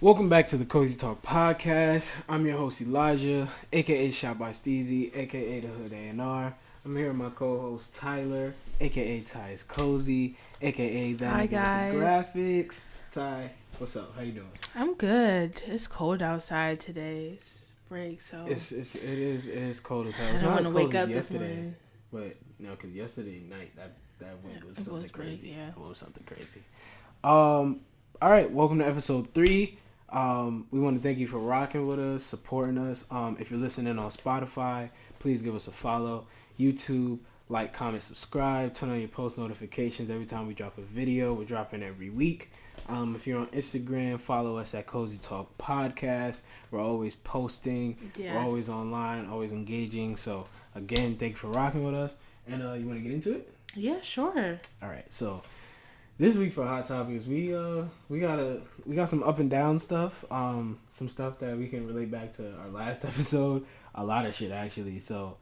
Welcome back to the Cozy Talk Podcast. I'm your host Elijah, aka Shot by Steezy, aka the Hood A&R. I'm here with my co-host Tyler, aka Ty is Cozy, aka Van Hi with the guys. Graphics. Ty, what's up? How you doing? I'm good. It's cold outside today. It's break, so It is cold as hell. I It's don't not want as to cold wake as up this yesterday, morning. but because yesterday night that wind was It something was crazy. crazy, yeah. It was something crazy. All right, welcome to episode 3. We want to thank you for rocking with us, supporting us. If you're listening on Spotify, please give us a follow. YouTube, like, comment, subscribe. Turn on your post notifications every time we drop a video. We're dropping every week. If you're on Instagram, follow us at Cozy Talk Podcast. We're always posting. Yes. We're always online, always engaging. So, again, thank you for rocking with us. And you want to get into it? Yeah, sure. All right, so this week for Hot Topics, we got some up and down stuff, some stuff that we can relate back to our last episode, a lot of shit actually. So,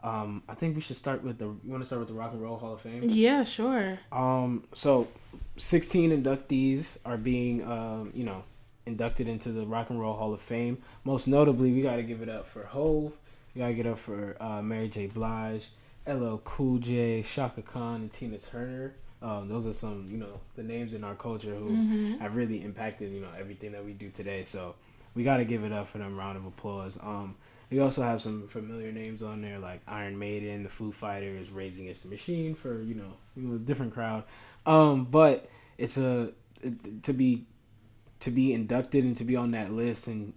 I think we should start with you want to start with the Rock and Roll Hall of Fame? Yeah, sure. So 16 inductees are being, inducted into the Rock and Roll Hall of Fame. Most notably, we got to give it up for Hove. We got to give it up for Mary J. Blige, LL Cool J, Shaka Khan, and Tina Turner. Those are some, the names in our culture who have really impacted, everything that we do today. So we got to give it up for them. Round of applause. We also have some familiar names on there like Iron Maiden, the Foo Fighters, Rage Against the Machine for, a different crowd. But it's to be inducted and to be on that list and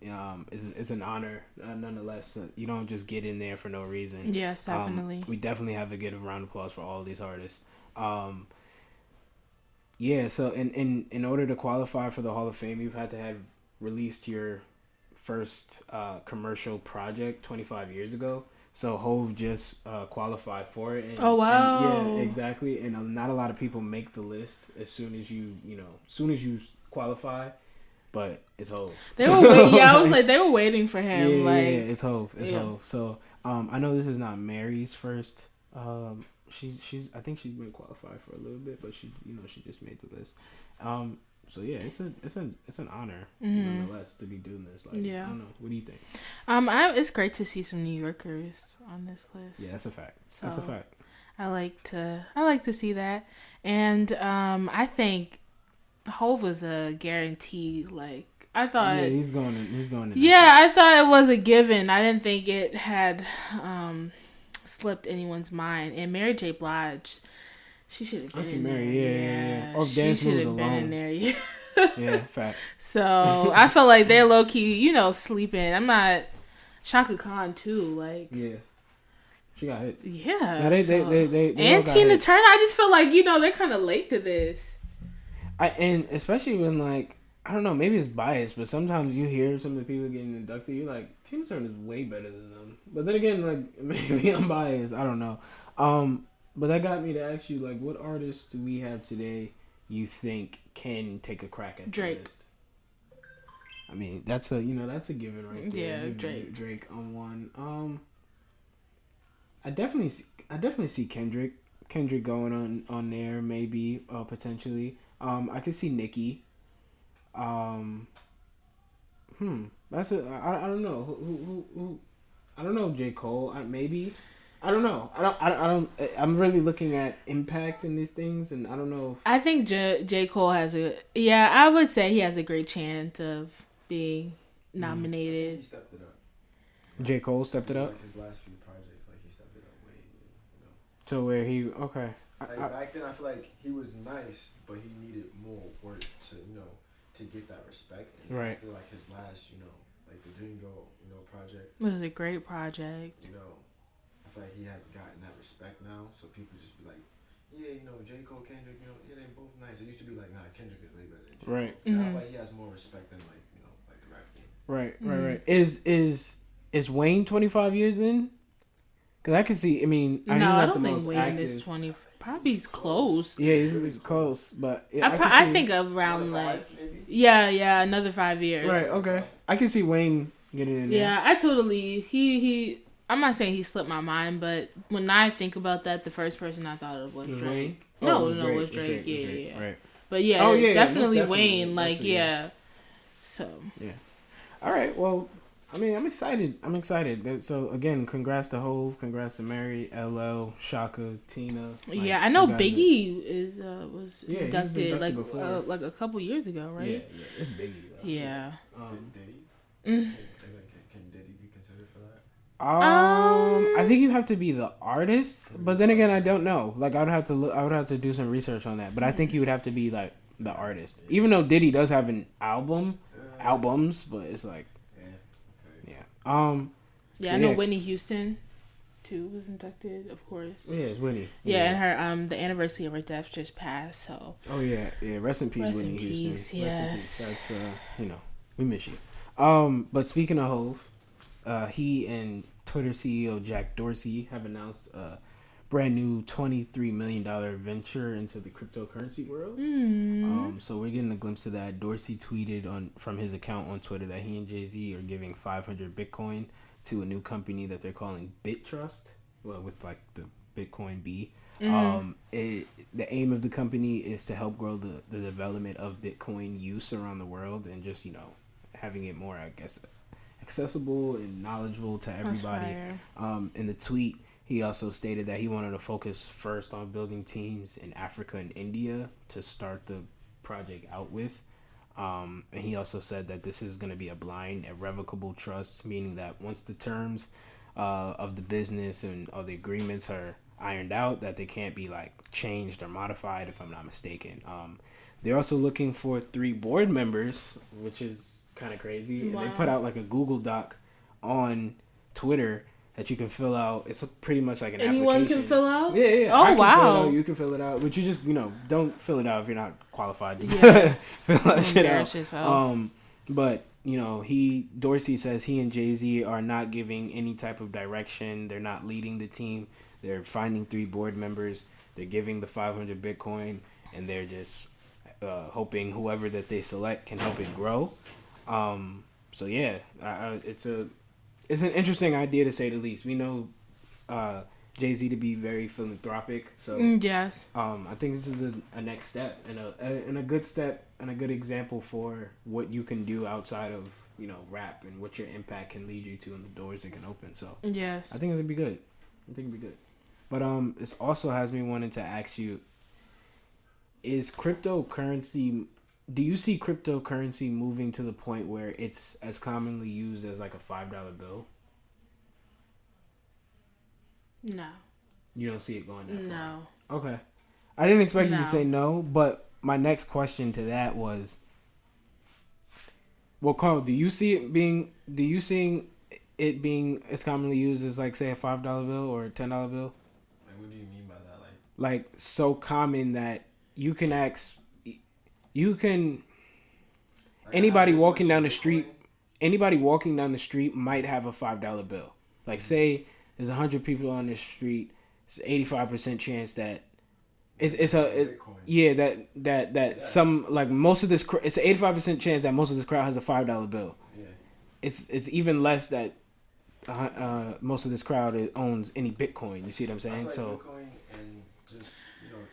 it's an honor nonetheless. You don't just get in there for no reason. Yes, definitely. We definitely have to give a round of applause for all of these artists. Yeah, so in order to qualify for the Hall of Fame, you've had to have released your first commercial project 25 years ago. So Hove just qualified for it. And, oh wow! And, yeah, exactly. And not a lot of people make the list as soon as you qualify. But it's Hove. They were waiting. Yeah, I was like they were waiting for him. Yeah, like it's Hove. It's Hove. So I know this is not Mary's first. She's I think she's been qualified for a little bit, but she just made the list. So yeah, it's an honor nonetheless to be doing this. Like, yeah. I don't know. What do you think? It's great to see some New Yorkers on this list. Yeah, that's a fact. So that's a fact. I like to see that, and I think Hove was a guarantee. Like I thought, yeah, he's going in. Yeah, I thought it was a given. I didn't think it had slipped anyone's mind. And Mary J. Blige, she should have been Auntie in Mary, there. yeah. Oh, she Dance should Moves have been alone. in there. Yeah. Yeah, fact. So I feel like they're low key, sleeping. I'm not Shaka Khan too. Like Yeah, she got hits. yeah. Now, they and all got Tina hits. Turner. I just feel like they're kind of late to this. And especially when I don't know, maybe it's biased, but sometimes you hear some of the people getting inducted, you're like, Tina Turner is way better than them. But then again, maybe I'm biased. I don't know. But that got me to ask you, what artists do we have today you think can take a crack at Drake. the list? I mean, that's a given right there. Yeah, Drake on one. I definitely see Kendrick going on there, maybe potentially. I could see Nicki. That's I don't know who I don't know. J. Cole, maybe. I don't know. I'm really looking at impact in these things, and I don't know. I think J. Cole has I would say he has a great chance of being nominated. He stepped it up. J. Cole stepped it up. His last few projects, he stepped it up way. To where he okay. Back then, I feel like he was nice, but he needed more work to get that respect. And Right. I feel like his last, the Dream Girl, project. It was a great project. I feel like he has gotten that respect now, so people just be like, yeah, J. Cole, Kendrick, yeah, they both nice. It used to be like, nah, Kendrick is way better than J. Cole. Right. I feel like he has more respect than the rap game. Right. Is Wayne 25 years in? Because I can see. I mean, No, I don't think Wayne is 20. Probably he's close. Yeah, he's close, but yeah, I think around maybe? another 5 years. Right. Okay. I can see Wayne getting in there. Yeah, I totally. He. I'm not saying he slipped my mind, but when I think about that, the first person I thought of was Drake. Wayne? It was Drake. Yeah. Right. But yeah, definitely Wayne. So Yeah. All right. Well, I mean, I'm excited. So again, congrats to Hove, congrats to Mary, LL, Shaka, Tina. yeah, I know you guys Biggie was Yeah, he was inducted inducted before. like a couple years ago, Yeah, right? it's Biggie though. Yeah. Diddy? Mm. Can Diddy be considered for that? I think you have to be the artist, but then again, I don't know. Like, I would have to do some research on that. But I think you would have to be like the artist, even though Diddy does have an albums, but it's like, Yeah. yeah. Yeah, I know Whitney Houston too was inducted, of course. Yeah, it's Whitney. Yeah, and her the anniversary of her death just passed. So. Oh yeah. Rest in peace, Rest Whitney in Houston. peace, yes. That's we miss you. But speaking of Hove, he and Twitter CEO Jack Dorsey have announced a brand new $23 million venture into the cryptocurrency world. So we're getting a glimpse of that. Dorsey tweeted from his account on Twitter that he and Jay-Z are giving 500 Bitcoin to a new company that they're calling BitTrust, well, with like the Bitcoin B. The aim of the company is to help grow the development of Bitcoin use around the world, and just having it more, I guess, accessible and knowledgeable to everybody. In the tweet, he also stated that he wanted to focus first on building teams in Africa and India to start the project out with. And he also said that this is going to be a blind, irrevocable trust, meaning that once the terms of the business and all the agreements are ironed out, that they can't be like changed or modified, if I'm not mistaken. They're also looking for 3 board members, which is kind of crazy. Wow. And they put out like a Google Doc on Twitter that you can fill out. It's pretty much like an Anyone application. can fill out? Yeah. Oh, I can wow. fill it out, you can fill it out. But you just, don't fill it out if you're not qualified. Yeah. Fill that shit out. Yourself. But, Dorsey says he and Jay-Z are not giving any type of direction. They're not leading the team. They're finding 3 board members. They're giving the 500 Bitcoin. And they're just hoping whoever that they select can help it grow. So, yeah, it's an interesting idea, to say the least. We know Jay-Z to be very philanthropic. So, yes. I think this is a next step and a good step and a good example for what you can do outside of, rap, and what your impact can lead you to and the doors it can open. So Yes. I think it'll be good. But this also has me wanting to ask you, is cryptocurrency, do you see cryptocurrency moving to the point where it's as commonly used as like a $5 bill? No. You don't see it going that far? No. Okay. I didn't expect you No. to say no, but my next question to that was, well, Carl, do you see it being as commonly used as, like, say, a $5 bill or a $10 bill? Like, what do you mean by that? Like so common that like, anybody walking down the street might have a $5 bill. Like, say there's 100 people on the street, it's 85% chance that some, like, most of this, it's an 85% chance that most of this crowd has a $5 bill. Yeah. It's even less that most of this crowd owns any Bitcoin. You see what I'm saying? I feel So like Bitcoin and just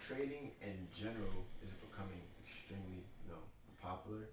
trading in general is becoming extremely popular.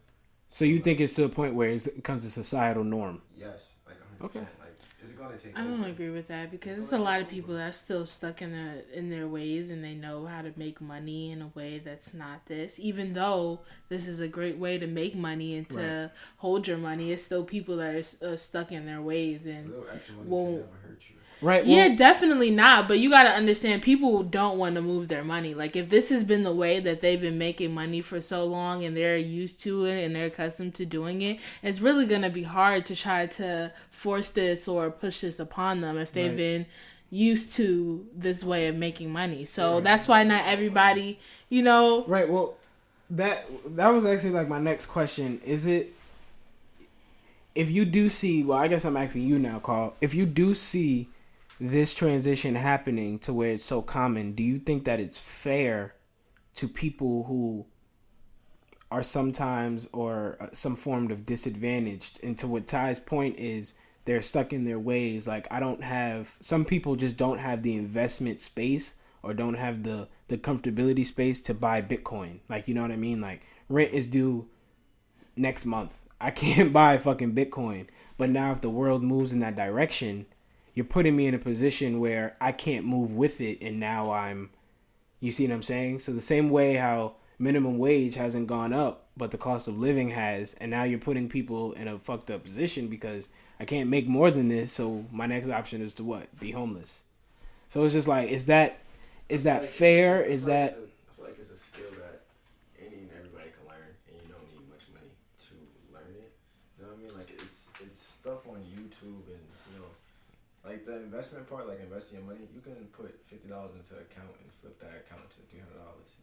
So you think it's to a point where it becomes a societal norm? Yes, like 100%. Okay. Like, it's gonna take. I don't agree with that, because it's a lot of people that's still stuck in their ways, and they know how to make money in a way that's not this. Even though this is a great way to make money and to hold your money, it's still people that are stuck in their ways and A little extra money won't. can never hurt you. Right. Yeah, definitely not. But you got to understand, people don't want to move their money. Like, if this has been the way that they've been making money for so long and they're used to it and they're accustomed to doing it, it's really going to be hard to try to force this or push this upon them if they've been used to this way of making money. So that's why not everybody, Right. Well, that was actually, like, my next question. Is it, if you do see, well, I guess I'm asking you now, Carl, if you do see this transition happening to where it's so common, do you think that it's fair to people who are sometimes or some form of disadvantaged? And to what Ty's point is, they're stuck in their ways. Like, some people just don't have the investment space or don't have the comfortability space to buy Bitcoin. Like, you know what I mean? Like, rent is due next month. I can't buy fucking Bitcoin. But now if the world moves in that direction, you're putting me in a position where I can't move with it, and now you see what I'm saying? So the same way how minimum wage hasn't gone up, but the cost of living has, and now you're putting people in a fucked up position because I can't make more than this, so my next option is to what? Be homeless. So it's just like, is that fair? Is that... I feel like it's a skill that any and everybody can learn, and you don't need much money to learn it. You know what I mean? Like, it's stuff on YouTube, and, you know, like the investment part, like investing your money, you can put $50 into an account and flip that account to $300. You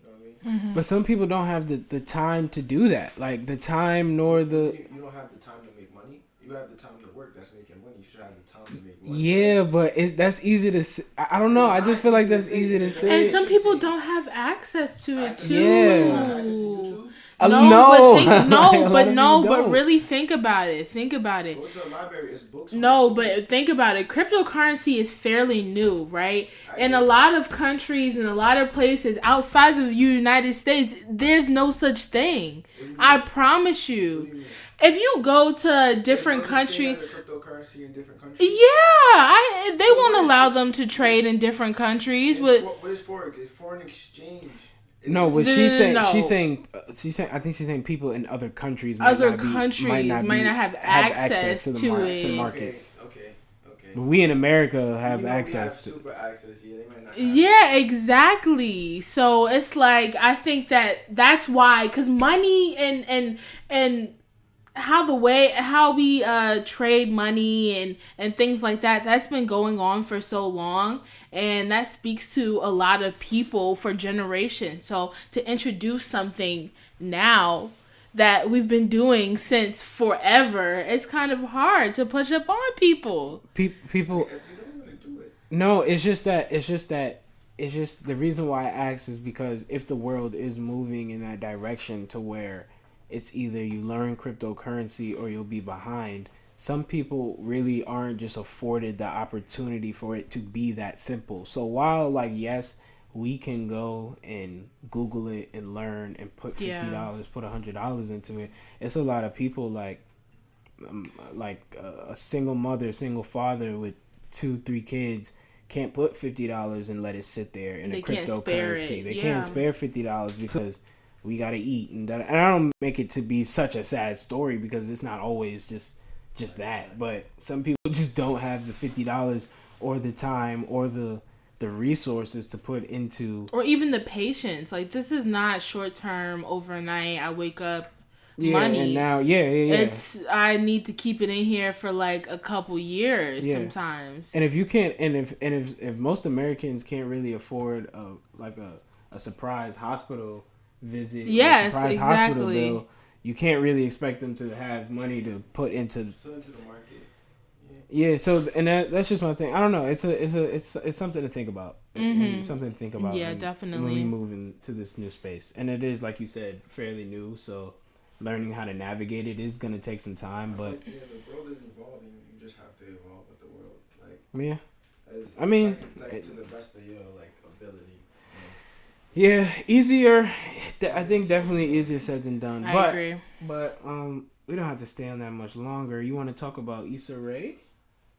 know what I mean? Mm-hmm. But some people don't have the time to do that. Like, the time nor the... You don't have the time to make money. You have the time to work. That's making money. You should have the time to make money. Yeah, but that's easy to say. I don't know. I just feel like that's easy to say. And some people don't have access to it too. Yeah. But really think about it. Think about it. Go to the library. It's books. No, but think about it. Cryptocurrency is fairly new, right? In a lot of countries and a lot of places outside of the United States, there's no such thing. I promise you. If you go to a different country, cryptocurrency in different countries. Yeah, they won't allow them to trade in different countries. What is forex? It's foreign exchange. No, but she's saying I think she's saying people in other countries might not have access to the markets. Okay. But we in America have access to super access. Yeah, they might not. Yeah, exactly. So it's like, I think that's why, because money and how we trade money and things like that's been going on for so long, and that speaks to a lot of people for generations. So to introduce something now that we've been doing since forever, it's kind of hard to push up on people. People. No, it's just the reason why I ask is because if the world is moving in that direction to where it's either you learn cryptocurrency or you'll be behind, some people really aren't just afforded the opportunity for it to be that simple. So while, like, yes, we can go and Google it and learn and put $50, put $100 into it, it's a lot of people like a single mother, single father with 2-3 kids can't put $50 and let it sit there in a cryptocurrency. They can't spare $50 because we gotta eat, and I don't make it to be such a sad story because it's not always just that. But some people just don't have the $50 or the time or the resources to put into, or even the patience. Like, this is not short term, overnight. I wake up, money. And now, it's, I need to keep it in here for like a couple years sometimes. And if you can't, and if most Americans can't really afford a surprise hospital visit, surprise hospital bill, you can't really expect them to have money to put into the market. Yeah, so and that's just my thing. I don't know. It's something to think about. Mm-hmm. Something to think about. Yeah, definitely. When we move into this new space, and it is, like you said, fairly new. So learning how to navigate it is going to take some time. But the world is evolving. You just have to evolve with the world. To the best of your ability. Yeah, easier. I think definitely easier said than done. I agree. But we don't have to stay on that much longer. You want to talk about Issa Rae?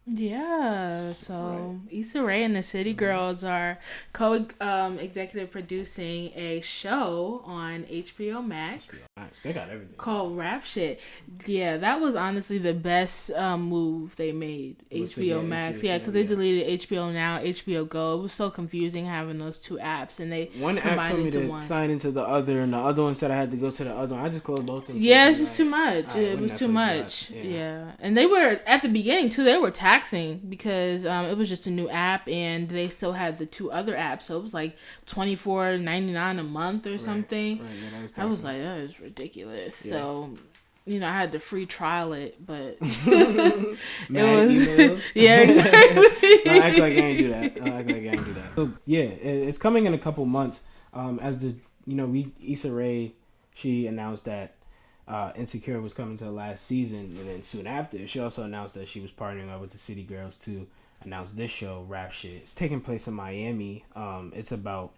Yeah, so Issa Rae and the City Girls are co-executive producing a show on HBO Max. They got everything. Called Rap Shit. Yeah, that was honestly the best move they made. HBO Max. Yeah, because they deleted HBO Now, HBO Go. It was so confusing having those two apps, and they one app told me to sign into the other, and the other one said I had to go to the other one. I just closed both of them. Yeah, it's just too much. It was too much. Yeah, and they were at the beginning too. They were taxing because it was just a new app, and they still had the two other apps, so it was like $24.99 a month or something. Right, I was like, that is ridiculous. Yeah. So, I had to free trial it, but it was emails. Yeah, exactly. No, I act like I ain't do that. So yeah, it's coming in a couple months. As Issa Rae, she announced that Insecure was coming to the last season, and then soon after, she also announced that she was partnering up with the City Girls to announce this show, Rap Shit. It's taking place in Miami. It's about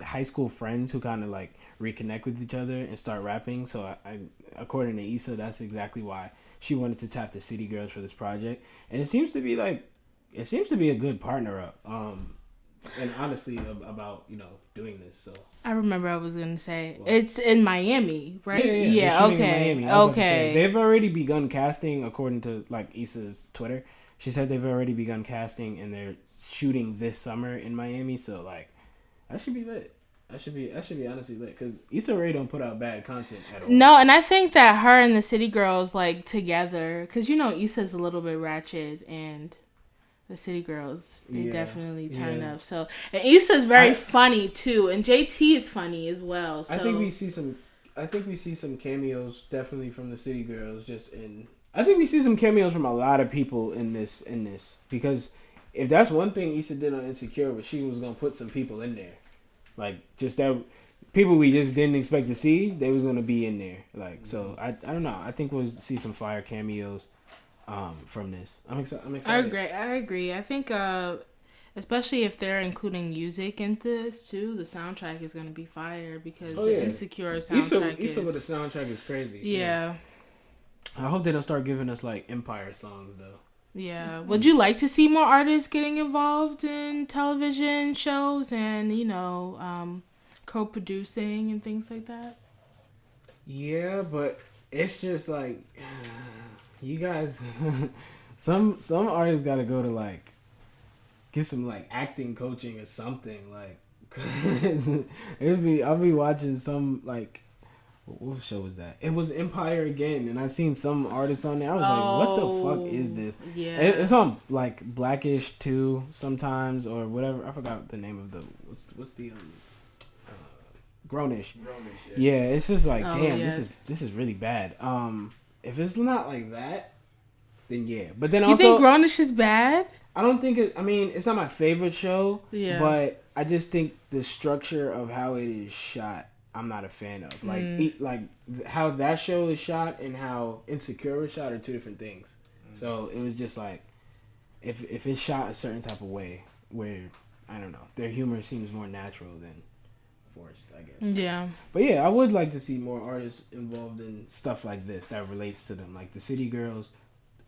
high school friends who kind of like reconnect with each other and start rapping. So I according to Issa, that's exactly why she wanted to tap the City Girls for this project, and it seems to be a good partner up. And honestly, about doing this. So I remember I was gonna say it's in Miami, right? Yeah. Okay. Okay. They've already begun casting, according to like Issa's Twitter. She said they've already begun casting and they're shooting this summer in Miami. So like, that should be lit. That should be honestly lit because Issa Rae don't put out bad content at all. No, and I think that her and the City Girls like together, because Issa's a little bit ratchet and the City Girls they definitely turn up. So and Issa's very funny too, and JT is funny as well. So I think we see some cameos definitely from the City Girls. I think we see some cameos from a lot of people in this because if that's one thing Issa did on Insecure, was she was gonna put some people in there, like just that people we just didn't expect to see. They was gonna be in there, like so. I don't know. I think we'll see some fire cameos from this. I'm excited. I agree. I think especially if they're including music into this too, the soundtrack is going to be fire because the Insecure soundtrack Issa with the soundtrack is crazy. Yeah. I hope they don't start giving us like Empire songs though. Yeah. Would you like to see more artists getting involved in television shows and co-producing and things like that? Yeah, but it's just like you guys, some artists got to go to like get some like acting coaching or something. Like, I'll be watching some like what show was that? It was Empire again, and I seen some artists on there. I was like, what the fuck is this? Yeah, it's on like Blackish too sometimes or whatever. I forgot the name of the what's the Grownish. Yeah, it's just like damn, this is really bad. If it's not like that, then yeah. But then also, you think Grownish is bad? I don't think it. I mean, it's not my favorite show. Yeah. But I just think the structure of how it is shot, I'm not a fan of. Like, how that show is shot and how Insecure is shot are two different things. So it was just like, if it's shot a certain type of way, where I don't know, their humor seems more natural than forced, I guess. Yeah. But yeah, I would like to see more artists involved in stuff like this that relates to them, like the City Girls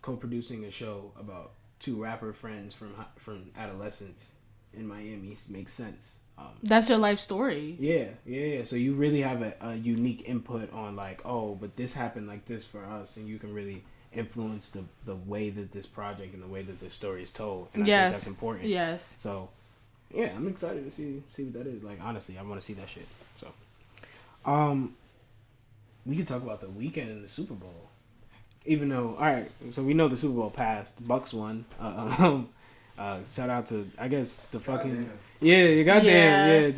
co-producing a show about two rapper friends from adolescence in Miami makes sense. That's your life story. Yeah. So you really have a unique input on like, oh, but this happened like this for us, and you can really influence the way that this project and the way that this story is told. And I think that's important. Yes. So yeah, I'm excited to see what that is. Like honestly, I want to see that shit. So, we could talk about the weekend in the Super Bowl. Even though, all right, so we know the Super Bowl passed. Bucks won. Shout out to I guess the fucking goddamn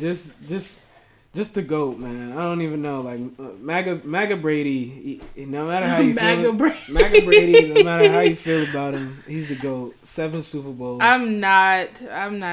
just the GOAT, man. I don't even know like MAGA Brady. No matter how you feel, MAGA Brady. No matter how you feel about him, he's the GOAT. 7 Super Bowls. I'm not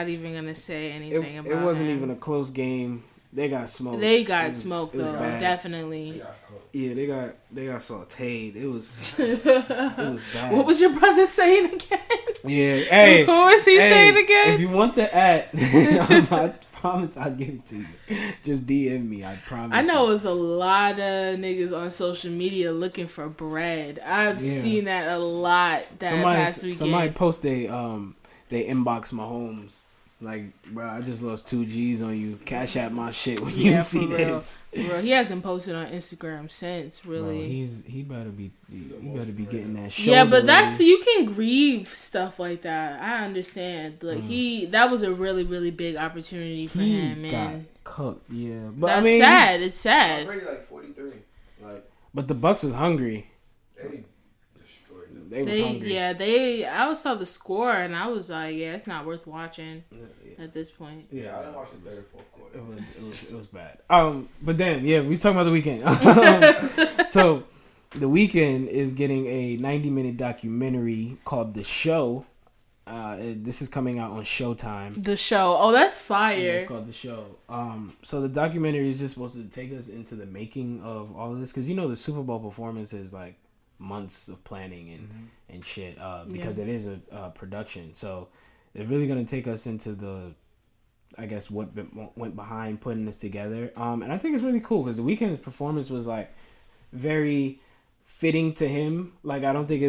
even gonna say anything about it. It wasn't even a close game. They got smoked. They got smoked though, definitely. Yeah, they got sauteed. It was bad. What was your brother saying again? Yeah, hey, what was he saying again? If you want the I promise I'll give it to you. Just DM me. I promise. I know it's a lot of niggas on social media looking for bread. I've seen that a lot past weekend. Somebody post they inbox Mahomes. Like, bro, I just lost 2 G's on you. Cash out my shit when you see this. Bro, he hasn't posted on Instagram since, really. Bro, he better be getting that show. Yeah, but you can grieve stuff like that. I understand. Like that was a really, really big opportunity for him, and got cooked. Yeah, but that's sad. It's sad. Already like 43. But the Bucks was hungry. They was hungry. Yeah, I saw the score and I was like, yeah, it's not worth watching at this point. Yeah, I didn't watch the third, fourth quarter. It was bad. But damn, yeah, we was talking about the weekend. So, the weekend is getting a 90-minute documentary called The Show. This is coming out on Showtime. The Show. Oh, that's fire. Yeah, it's called The Show. So the documentary is just supposed to take us into the making of all of this, because the Super Bowl performance is like months of planning and shit, because it is a production. So they're really gonna take us into the I guess what went behind putting this together. And I think it's really cool because the Weeknd's performance was like very fitting to him. Like I don't think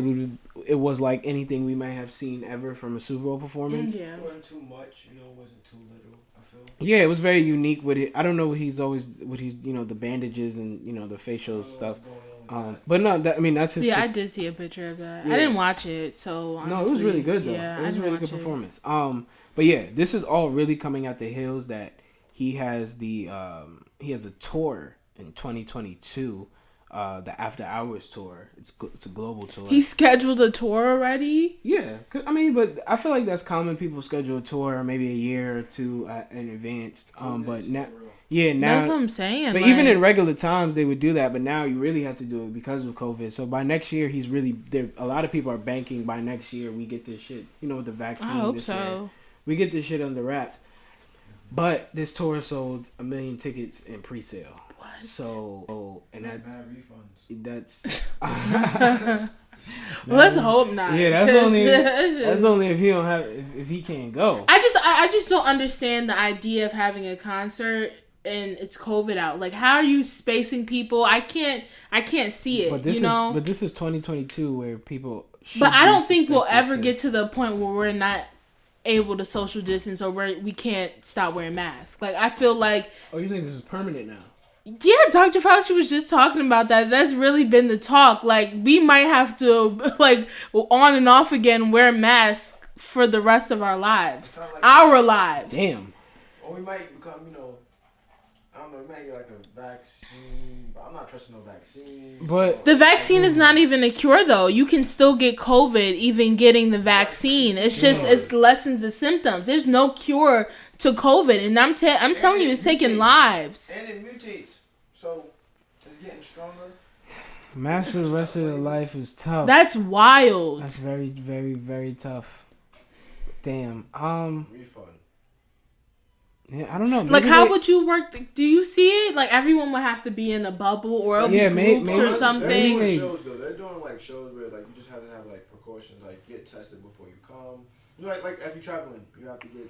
it was like anything we might have seen ever from a Super Bowl performance. Yeah. It wasn't too much, you know, it wasn't too little, I feel. Yeah, it was very unique with it. I don't know what he's the bandages and the facial stuff. But no, that's his. Yeah, I did see a picture of that. Yeah. I didn't watch it, so honestly, no, it was really good though. Yeah, it was a really good performance. But yeah, this is all really coming out the heels that he has a tour in 2022. The After Hours tour. It's a global tour. He scheduled a tour already? Yeah. But I feel like that's common. People schedule a tour maybe a year or two in advance. But now, that's what I'm saying. But even in regular times, they would do that. But now you really have to do it because of COVID. So by next year, he's really there. A lot of people are banking by next year we get this shit. With the vaccine. I hope this so. year, we get this shit under wraps. But this tour sold 1 million tickets in pre-sale. What? So, and that's bad refunds. Well, let's hope not. Yeah, that's only if he don't have if he can't go. I just don't understand the idea of having a concert and it's COVID out. Like, how are you spacing people? I can't see it. But this is 2022 where people. But I don't think we'll ever get to the point where we're not able to social distance or where we can't stop wearing masks. Like, I feel like. Oh, you think this is permanent now? Yeah, Dr. Fauci was just talking about that. That's really been the talk. Like, we might have to, like, on and off again, wear masks for the rest of our lives. Like our lives. Damn. Or we might become, I don't know, we might get like a vaccine, but I'm not trusting no vaccine. But the vaccine is not even a cure, though. You can still get COVID even getting the vaccine. It's just, it lessens the symptoms. There's no cure to COVID, and I'm telling you, it's taking lives. And it mutates, so it's getting stronger. Mask for the rest of their life is tough. That's wild. That's very, very, very tough. Damn. Refund. Yeah, I don't know. Like, how would you work? Do you see it? Like, everyone would have to be in a bubble or it'll be groups or something. They're doing shows, though. They're doing, like, shows where, like, you just have to have, like, precautions. Like, get tested before you come. Like if you're traveling, you have to get, you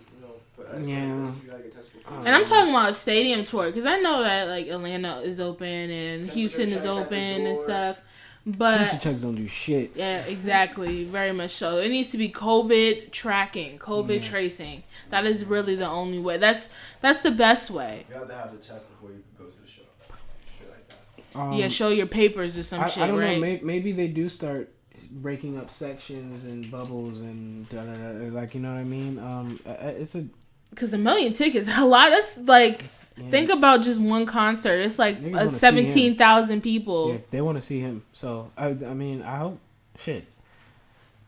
gotta get tested before. And I'm talking about a stadium tour, because I know that, like, Atlanta is open and Houston is open and stuff. But temperature checks don't do shit. Yeah, exactly. Very much so. It needs to be COVID tracking, COVID tracing. That is really the only way. That's the best way. You have to have the test before you can go to the show. Shit like that. Yeah, show your papers or some shit, I don't right? know. Maybe they do start breaking up sections and bubbles and like, you know what I mean? It's a. Because 1 million tickets, a lot. That's like, think about just one concert. It's like 17,000 people. Yeah, they want to see him. So I mean, I hope. Shit,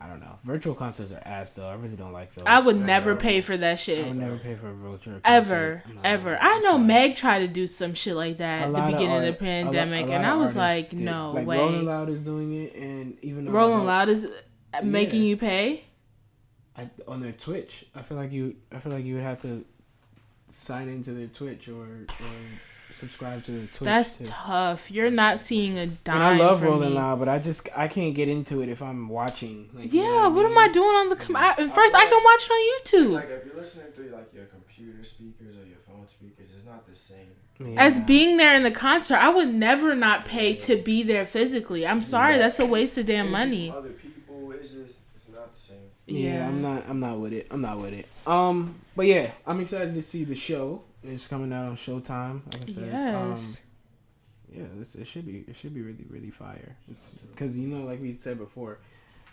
I don't know. Virtual concerts are ass though. I really don't like those. I would never pay for that shit. I would never pay for a virtual concert. Ever. I know Meg tried to do some shit like that at the beginning of the pandemic, and I was like, no way. Rolling Loud is doing it, and even Rolling Loud is making you pay. On their Twitch, I feel like you would have to sign into their Twitch or subscribe to their Twitch. That's tough. You're not seeing a dime. And I love Rolling Loud, but I can't get into it if I'm watching. Like, what am I doing on the first? I can watch it on YouTube. Like if you're listening through like your computer speakers or your phone speakers, it's not the same. As being there in the concert, I would never not pay to be there physically. I'm sorry, that's a waste of damn money. Other people, it's not the same. Yeah, I'm not with it. But yeah, I'm excited to see the show. It's coming out on Showtime. Like I said, yes. It should be really, really fire. Because like we said before,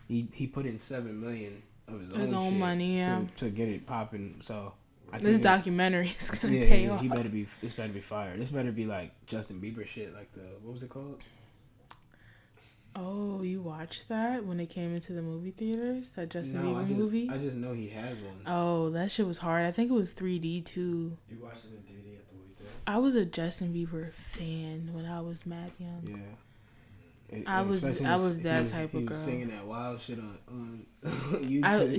he put in $7 million of his own shit money, to get it popping. So this documentary is gonna pay off. This better be fire. This better be like Justin Bieber shit. Like what was it called? Oh, you watched that when it came into the movie theaters? That Justin Bieber movie? I just know he has one. Oh, that shit was hard. I think it was 3D too. You watched it in 3D at the movie theater? I was a Justin Bieber fan when I was mad young. Yeah. I was that type of girl. He was singing that wild shit on YouTube.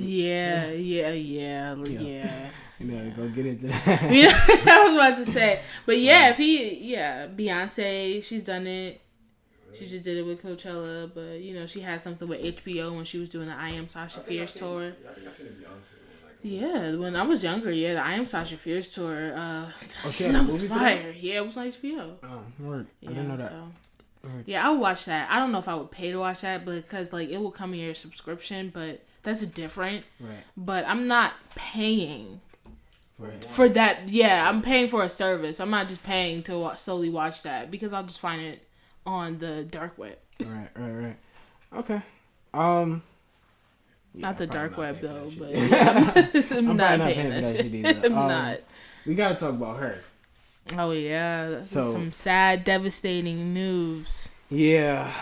Yeah. Go get into that. Yeah, I was about to say. But Beyonce, she's done it. She just did it with Coachella, but she had something with HBO when she was doing the I Am Sasha Fierce tour. I think I seen a Beyonce one. Like Yeah, when I was younger, the I Am Sasha Fierce tour, she had a that was movie for fire. that? Yeah, it was on HBO. Oh, word. I didn't know that. So, Word. yeah, I would watch that. I don't know if I would pay to watch that, because like it will come in your subscription, but that's different. Right. But I'm not paying Right. for that. Yeah, I'm paying for a service. I'm not just paying to solely watch that, because I'll just find it on the dark web. Right. Okay. Not the dark web paying though, for but that shit. I'm not probably paying that shit. either. I'm not. We gotta talk about her. Oh yeah, that's So- some sad, devastating news. Yeah.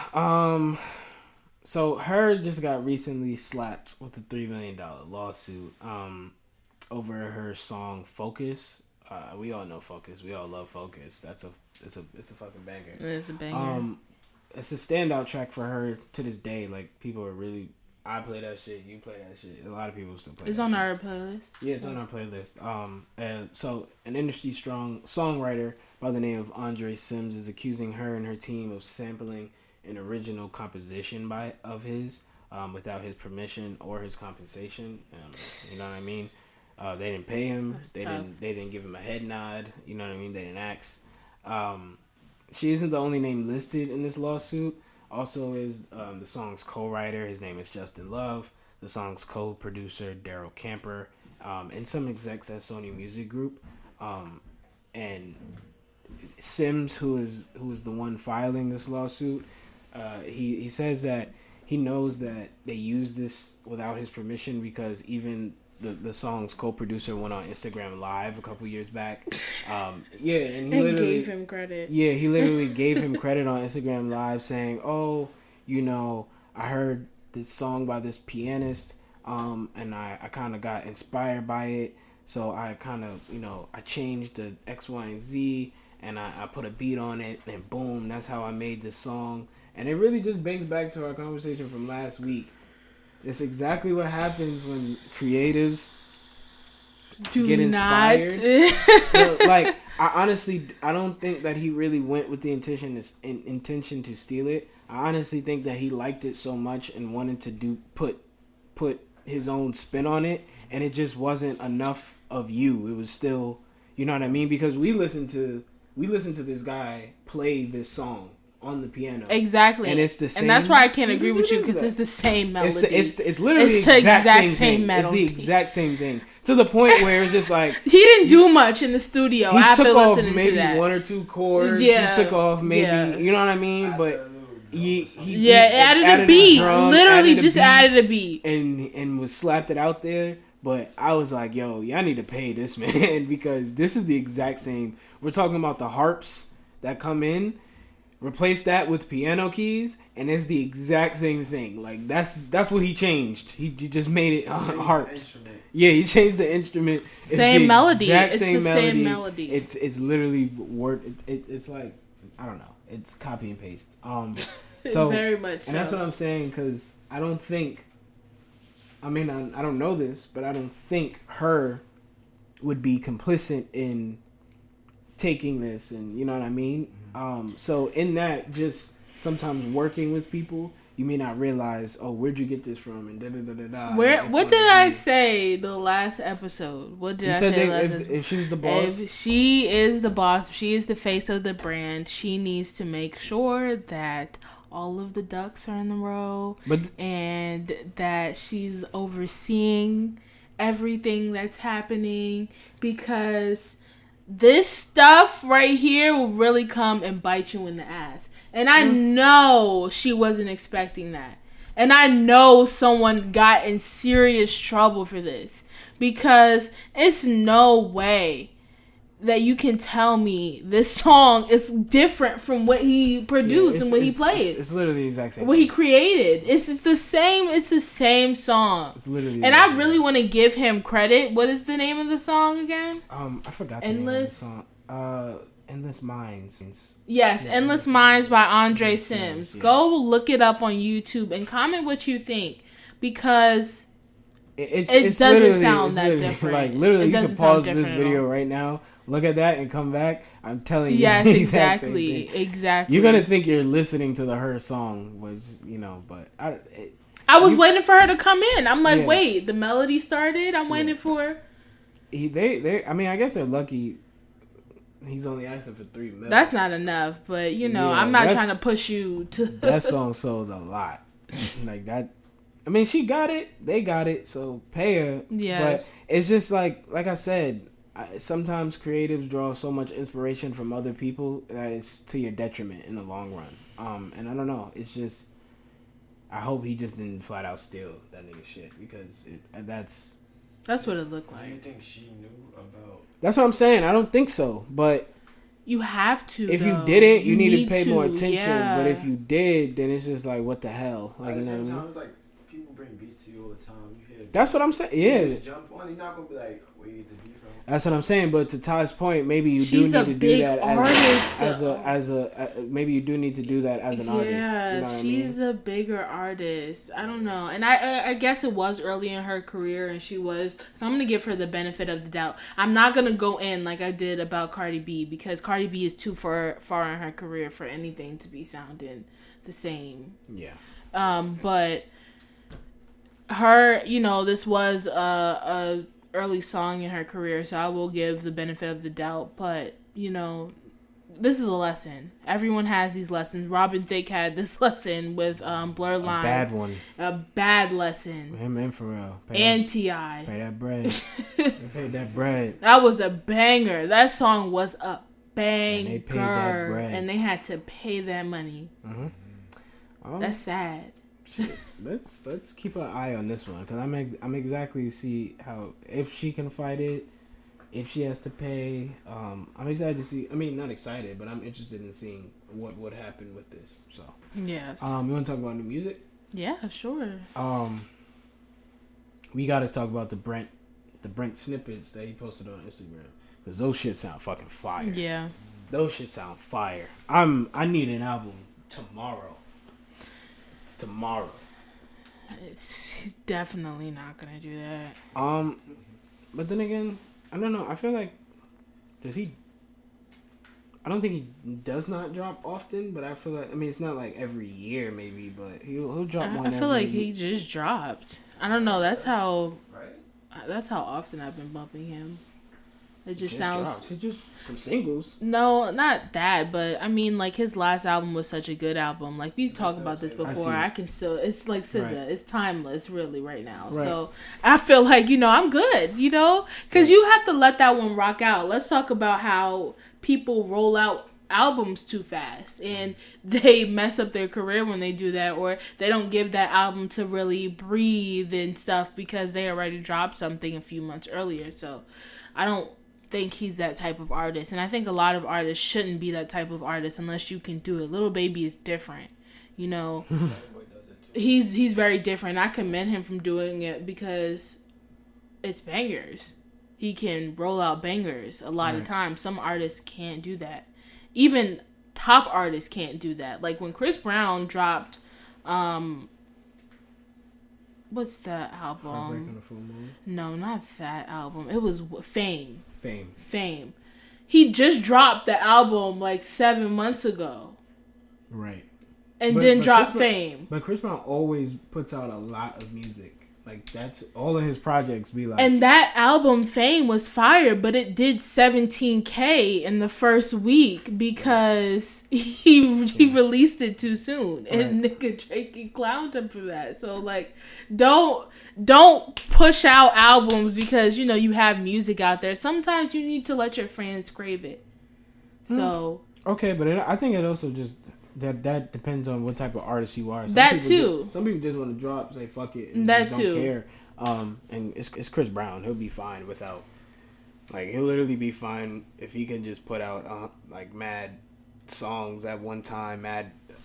So her just got recently slapped with a $3 million lawsuit over her song Focus. We all know Focus. We all love Focus. It's a fucking banger. It's a banger. It's a standout track for her to this day. Like, people are really, I play that shit, you play that shit. A lot of people still play It's that on shit. our playlist. Yeah, it's on our playlist. And so an industry strong songwriter by the name of Andre Sims is accusing her and her team of sampling an original composition of his without his permission or his compensation. You know what I mean? They didn't pay him. That's They tough. didn't give him a head nod. You know what I mean? They didn't ask. She isn't the only name listed in this lawsuit. Also is the song's co-writer. His name is Justin Love. The song's co-producer, Daryl Camper. And some execs at Sony Music Group. And Sims, who is the one filing this lawsuit, he says that he knows that they used this without his permission, because even the song's co-producer went on Instagram Live a couple years back. And he literally gave him credit. Yeah, he literally gave him credit on Instagram Live, saying, "Oh, I heard this song by this pianist, and I kind of got inspired by it. So I kind of, I changed the X, Y, and Z, and I put a beat on it, and boom, that's how I made this song." And it really just brings back to our conversation from last week. It's exactly what happens when creatives get inspired. Like, I don't think that he really went with the intention to steal it. I honestly think that he liked it so much and wanted to put his own spin on it, and it just wasn't enough of you. It was still, you know what I mean? Because we listened to this guy play this song on the piano. Exactly. And it's the same. And that's why I can't agree with you, because it's the same melody. It's literally the exact same melody. It's the exact same thing. To the point where it's just like, he didn't do much in the studio after listening to that. He took off maybe one or two chords. Yeah. He took off maybe, you know what I mean? But he added a beat. Literally just added a beat. And was slapped it out there. But I was like, yo, y'all need to pay this man, because this is the exact same. We're talking about the harps that come in. Replace that with piano keys, and it's the exact same thing. Like, that's what he changed. He just made it harps. Yeah, he changed the instrument. Same melody. It's the same melody. It's literally word. It's like, I don't know. It's copy and paste. So very much. So. And that's what I'm saying, because I don't think. I mean, I don't know this, but I don't think her would be complicit in taking this, and you know what I mean. So in that, just sometimes working with people, you may not realize, oh, where'd you get this from, and da da da da da. What did I say the last episode? What did I say last episode? If she's the boss, if she is the boss, she is the face of the brand. She needs to make sure that all of the ducks are in the row, and that she's overseeing everything that's happening, because this stuff right here will really come and bite you in the ass. And I know she wasn't expecting that. And I know someone got in serious trouble for this, because it's no way that you can tell me this song is different from what he produced and what he played. It's literally the exact same. What he created. It's the same. It's the same song. It's literally. And I really want to give him credit. What is the name of the song again? I forgot the name of the song. Endless Minds. Yes, Endless Minds by Andre Sims. Yeah. Go look it up on YouTube and comment what you think, because it doesn't sound that different. Like, literally, you can pause this video right now, look at that, and come back. I'm telling you, yes, it's the exact same thing. Exactly. You're gonna think you're listening to her song, but I was waiting for her to come in. I'm like, Yeah. wait, the melody started. I'm waiting for. They. I mean, I guess they're lucky. He's only asking for 3 million. That's not enough, but you know, Yeah, I'm not trying to push you to. That song sold a lot. Like that. I mean, she got it. They got it. So pay her. Yes. But it's just like I said, sometimes creatives draw so much inspiration from other people that it's to your detriment in the long run. And I don't know. It's just, I hope he just didn't flat out steal that nigga shit because that's what it looked like. Do you think she knew about? That's what I'm saying. I don't think so. But you have to. If though. you didn't, you need to pay more attention. Yeah. But if you did, then it's just like, what the hell? Like, you know what I mean? Time, like, people bring beats to you all the time. You hear That's what I'm saying. Yeah. You just jump on. You're not gonna be like, where you get this beat from? That's what I'm saying. But to Ty's point, maybe you She's do a need to do big that artist, maybe you do need to do that as an artist. Yeah, You know what she's I mean? a bigger artist. I don't know, and I guess it was early in her career, and she was. So I'm gonna give her the benefit of the doubt. I'm not gonna go in like I did about Cardi B because Cardi B is too far in her career for anything to be sounding the same. Yeah. But her, you know, this was a early song in her career, so I will give the benefit of the doubt. But you know, this is a lesson. Everyone has these lessons. Robin Thicke had this lesson with Blur Lines. A bad one. A bad lesson. Him and Pharrell. And T.I. Pay that bread. Pay that bread. That was a banger. That song was a banger. And they paid that bread. And they had to pay that money. That's sad. Shit. Let's keep an eye on this one because I'm exactly see how if she can fight it, if she has to pay. I'm excited to see. I mean, not excited, but I'm interested in seeing what would happen with this. So yes. You want to talk about new music? Yeah, sure. We got to talk about the Brent snippets that he posted on Instagram because those shit sound fucking fire. Yeah. Those shit sound fire. I need an album tomorrow. He's definitely not gonna do that. But then again, I don't know. I feel like I don't think he does not drop often, but I feel like it's not like every year maybe, but he'll drop one. I feel like he just dropped. I don't know. That's how often I've been bumping him. It just sounds. Just some singles. No, not that, but I mean, like his last album was such a good album. Like we talked about this before. I can still. It's like SZA. Right. It's timeless, really, right now. Right. So I feel like I'm good. Because you have to let that one rock out. Let's talk about how people roll out albums too fast and they mess up their career when they do that, or they don't give that album to really breathe and stuff because they already dropped something a few months earlier. So I don't think he's that type of artist, and I think a lot of artists shouldn't be that type of artist unless you can do it. Lil Baby is different, he's very different. I commend him from doing it because it's bangers. He can roll out bangers a lot of times. Some artists can't do that. Even top artists can't do that. Like when Chris Brown dropped what's that album? Heartbreak on the Full Moon? No, not that album. It was Fame. Fame. He just dropped the album like 7 months ago. Right. And then dropped Fame. But Chris Brown always puts out a lot of music. Like that's all of his projects be like. And that album Fame was fire, but it did 17K in the first week because he released it too soon, and nigga Drake clowned him for that. So like, don't push out albums because you have music out there. Sometimes you need to let your fans crave it. So okay, but I think it also just. That depends on what type of artist you are. Some people just want to drop, say fuck it, and that just don't care. And it's Chris Brown. He'll be fine without, like, he'll literally be fine if he can just put out like mad songs at one time, a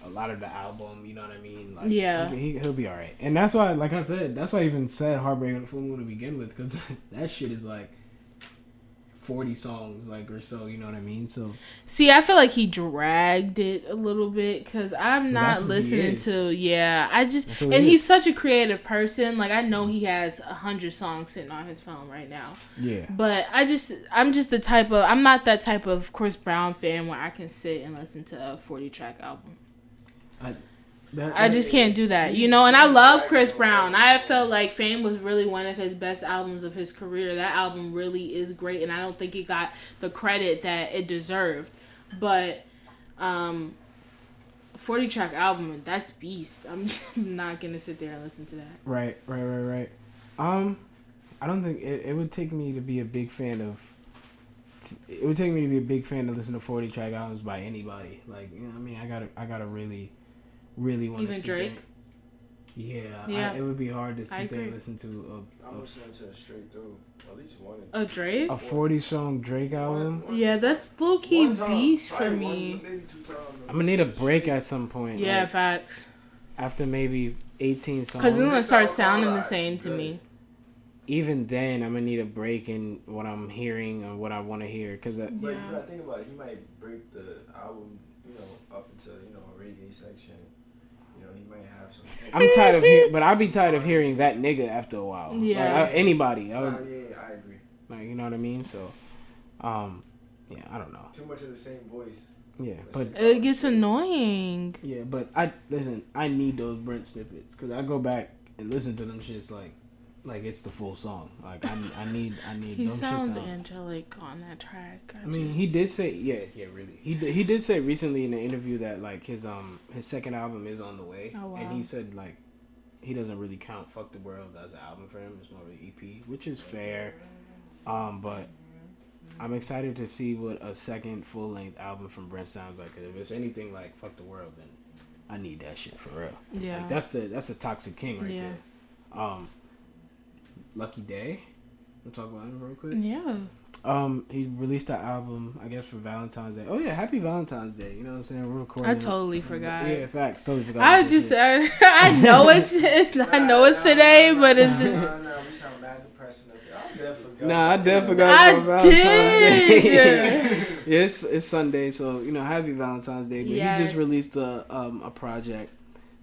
lot of the album. You know what I mean? Like, yeah, he'll be all right. And that's why, like I said, that's why I even said Heartbreak on the Full Moon to begin with, because that shit is like 40 songs, like, or so, you know what I mean? So see, I feel like he dragged it a little bit because I'm not listening to he's such a creative person. Like I know he has 100 songs sitting on his phone right now. Yeah. But I'm not that type of Chris Brown fan where I can sit and listen to a 40-track album. I just can't do that, you know. And I love Chris Brown. I felt like Fame was really one of his best albums of his career. That album really is great, and I don't think it got the credit that it deserved. But 40-track album, that's beast. I'm not gonna sit there and listen to that. Right. I don't think it would take me to be a big fan of. It would take me to be a big fan to listen to 40-track albums by anybody. Like, you know what I mean, I gotta really want to. Even Drake. Yeah. It would be hard to sit there and listen to I'm listening to it straight through. At least one. A Drake? A 40-song Drake album? Yeah, that's low-key beast for me. I'm gonna need a break at some point. Yeah, like, facts. after maybe 18 songs. Because it's gonna start sounding the same to me. Even then, I'm gonna need a break in what I'm hearing or what I want to hear. But you gotta think about it. He might break the album, up into a reggae section. He might have some. I'm tired of but I'll be tired of hearing that nigga after a while. Yeah. Like, anybody. I agree. Like, you know what I mean? So, I don't know. Too much of the same voice. Yeah, but it gets annoying. Yeah, but I need those Brent snippets because I go back and listen to them shits like it's the full song. Like I need. He those sounds shits angelic on that track. I mean, he did say really. He did say recently in an interview that like his second album is on the way. Oh, wow. And he said like he doesn't really count Fuck the World as an album for him. It's more of an EP, which is fair. But I'm excited to see what a second full length album from Brent sounds like. Cause if it's anything like Fuck the World, then I need that shit for real. Yeah, like, that's the Toxic King right there. Lucky Day. We'll talk about him real quick. Yeah. He released that album, I guess, for Valentine's Day. Oh yeah, happy Valentine's Day. You know what I'm saying? We're recording. I totally forgot. Yeah, facts. Totally forgot. I know it's I know it's today, but it's just. No, we sound mad depressing. I definitely forgot. Nah, I definitely forgot about Valentine's Day. Yes, it's Sunday, so happy Valentine's Day. But he just released a project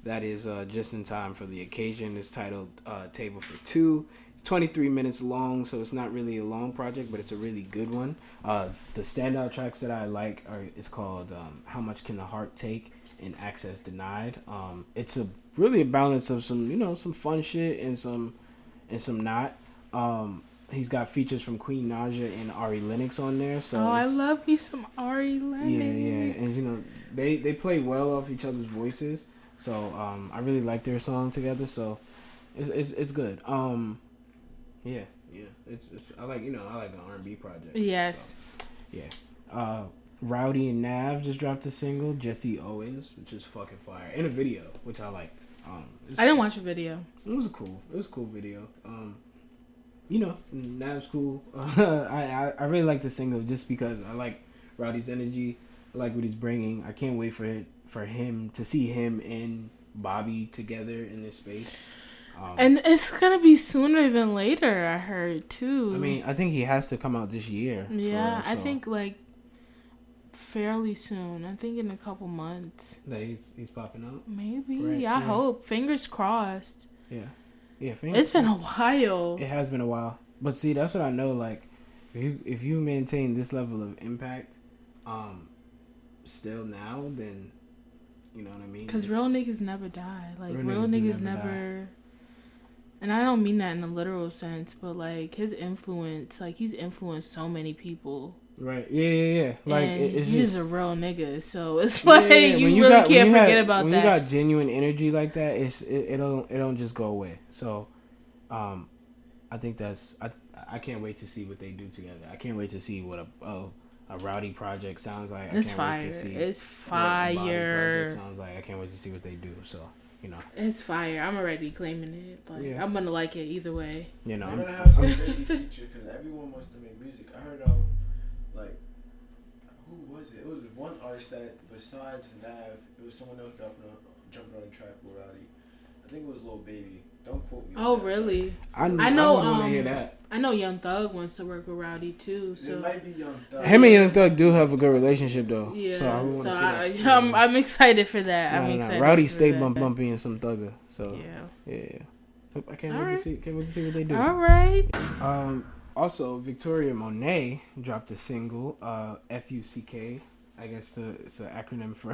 that is just in time for the occasion. It's titled Table for Two. It's 23 minutes long, so it's not really a long project, but it's a really good one. The standout tracks that I like it's called How Much Can the Heart Take and Access Denied. It's really a balance of some some fun shit and some not. He's got features from Queen Naja and Ari Lennox on there. So I love me some Ari Lennox. Yeah, and they play well off each other's voices. So I really like their song together. So it's good. Yeah. It's I like an R&B project. Yes. So, yeah. Rowdy and Nav just dropped a single, Jesse Owens, which is fucking fire, and a video, which I liked. I didn't watch a video. It was a cool video. Nav's cool. I really like the single just because I like Rowdy's energy. I like what he's bringing. I can't wait for him to see him and Bobby together in this space. And it's gonna be sooner than later, I heard too. I mean, I think he has to come out this year. Yeah, I think like fairly soon. I think in a couple months. That he's popping out. Maybe. Right, I hope. Fingers crossed. Yeah. It's been a while. It has been a while, but see, that's what I know. Like, if you maintain this level of impact, still now, then you know what I mean. Because real niggas never die. Like real niggas never. And I don't mean that in a literal sense, but like his influence, like he's influenced so many people. Right. Yeah. Like it's he's just a real nigga, so it's like you really can't forget about that. When you got genuine energy like that, it don't just go away. So, I think I can't wait to see what they do together. I can't wait to see what a Rowdy project sounds like. It's fire. It's fire. What a Bobby project sounds like. I can't wait to see what they do. So. It's fire. I'm already claiming it. Like I'm gonna like it either way. They're gonna have some crazy feature because everyone wants to make music. I heard like who was it? It was one artist that besides Nav, it was someone else jumping on the track with Rowdy. I think it was Lil Baby. Don't quote me. Oh really? I know. I want to hear that. I know Young Thug wants to work with Rowdy too. So it might be Young Thug. Him and Young Thug do have a good relationship though. Yeah. So I want to see that. I'm excited for that. I'm excited. Rowdy stay bumpy and some Thugger. So yeah. I can't wait to see. Can't wait to see what they do. All right. Also, Victoria Monet dropped a single, Fuck I guess it's an acronym for